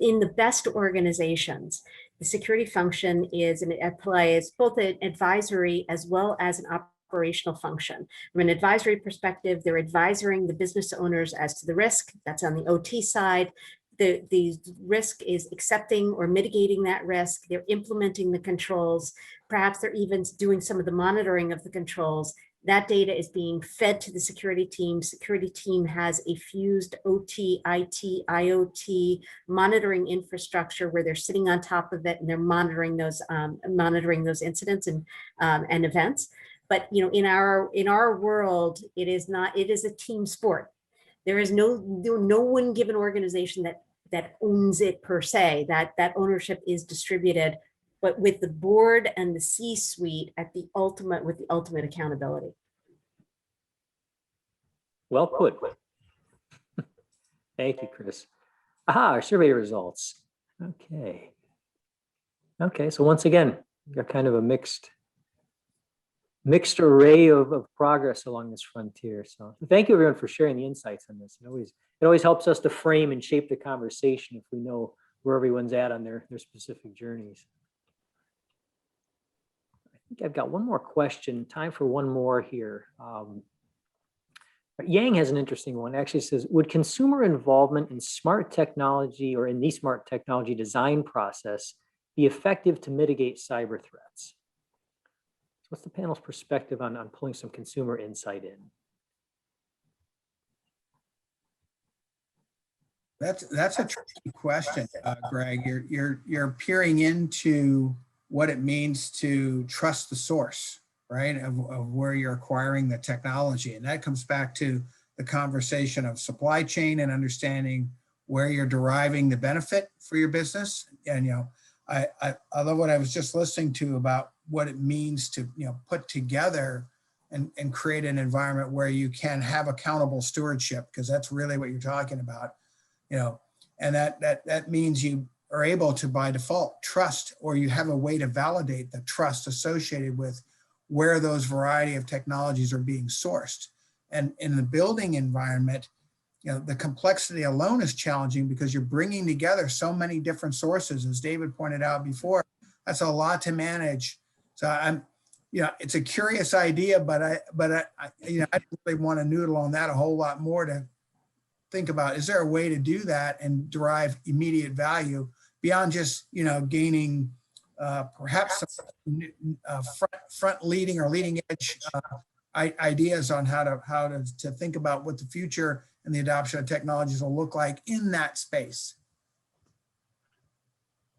In the best organizations, the security function is, and it applies both an advisory as well as an operational function. From an advisory perspective, they're advising the business owners as to the risk. That's on the OT side. The risk is accepting or mitigating that risk. They're implementing the controls. Perhaps they're even doing some of the monitoring of the controls. That data is being fed to the security team. Security team has a fused OT, IT, IoT monitoring infrastructure where they're sitting on top of it and they're monitoring those incidents and events. But in our world, it is a team sport. There is no one given organization that owns it per se. That ownership is distributed, but with the board and the C-suite with the ultimate accountability. Well put. Thank you, Kris. Aha, our survey results. Okay, so once again, we've got kind of a mixed array of progress along this frontier. So thank you everyone for sharing the insights on this. It always helps us to frame and shape the conversation if we know where everyone's at on their specific journeys. I think I've got one more question, time for one more here. Yang has an interesting one. Actually says, would consumer involvement in smart technology or in the smart technology design process be effective to mitigate cyber threats? What's the panel's perspective on pulling some consumer insight in? That's a tricky question, Greg. You're peering into what it means to trust the source, right, of where you're acquiring the technology. And that comes back to the conversation of supply chain and understanding where you're deriving the benefit for your business. And, I love what I was just listening to about what it means to, put together and create an environment where you can have accountable stewardship, because that's really what you're talking about, and that means you are able to, by default, trust, or you have a way to validate the trust associated with where those variety of technologies are being sourced. And in the building environment, the complexity alone is challenging because you're bringing together so many different sources. As David pointed out before, that's a lot to manage. So it's a curious idea, but I don't really want to noodle on that a whole lot more to think about, is there a way to do that and derive immediate value beyond just, gaining perhaps some front leading or leading edge ideas on how to think about what the future and the adoption of technologies will look like in that space.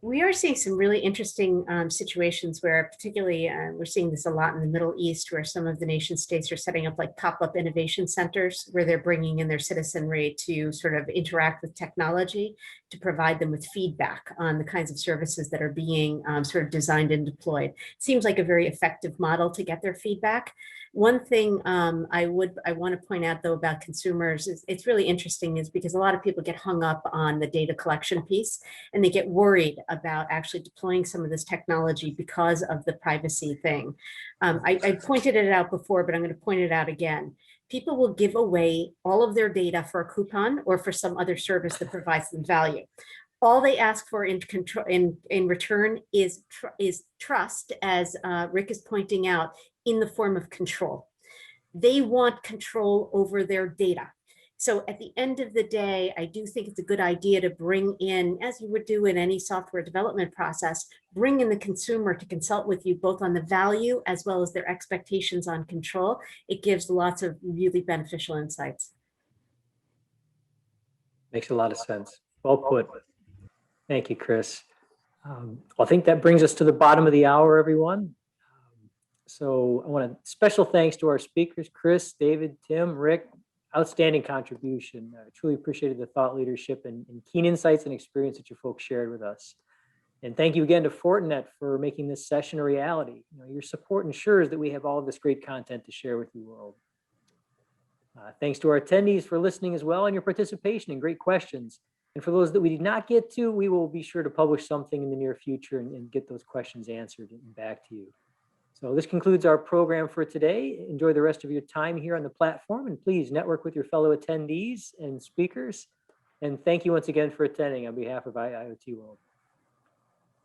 We are seeing some really interesting situations where particularly we're seeing this a lot in the Middle East, where some of the nation states are setting up like pop-up innovation centers where they're bringing in their citizenry to sort of interact with technology to provide them with feedback on the kinds of services that are being sort of designed and deployed. Seems like a very effective model to get their feedback. One thing I want to point out though about consumers is it's really interesting is because a lot of people get hung up on the data collection piece and they get worried about actually deploying some of this technology because of the privacy thing. I pointed it out before, but I'm going to point it out again. People will give away all of their data for a coupon or for some other service that provides them value. All they ask for in return is trust, as Rick is pointing out, in the form of control. They want control over their data. So at the end of the day, I do think it's a good idea to bring in, as you would do in any software development process, bring in the consumer to consult with you both on the value as well as their expectations on control. It gives lots of really beneficial insights. Makes a lot of sense. Well put. Thank you, Kris. I think that brings us to the bottom of the hour, everyone. So I want to special thanks to our speakers, Kris, David, Tim, Rick. Outstanding contribution. I truly appreciated the thought leadership and keen insights and experience that you folks shared with us. And thank you again to Fortinet for making this session a reality. Your support ensures that we have all of this great content to share with you world. Thanks to our attendees for listening as well and your participation and great questions. And for those that we did not get to, we will be sure to publish something in the near future and get those questions answered and back to you. So this concludes our program for today. Enjoy the rest of your time here on the platform, and please network with your fellow attendees and speakers. And thank you once again for attending on behalf of IoT World.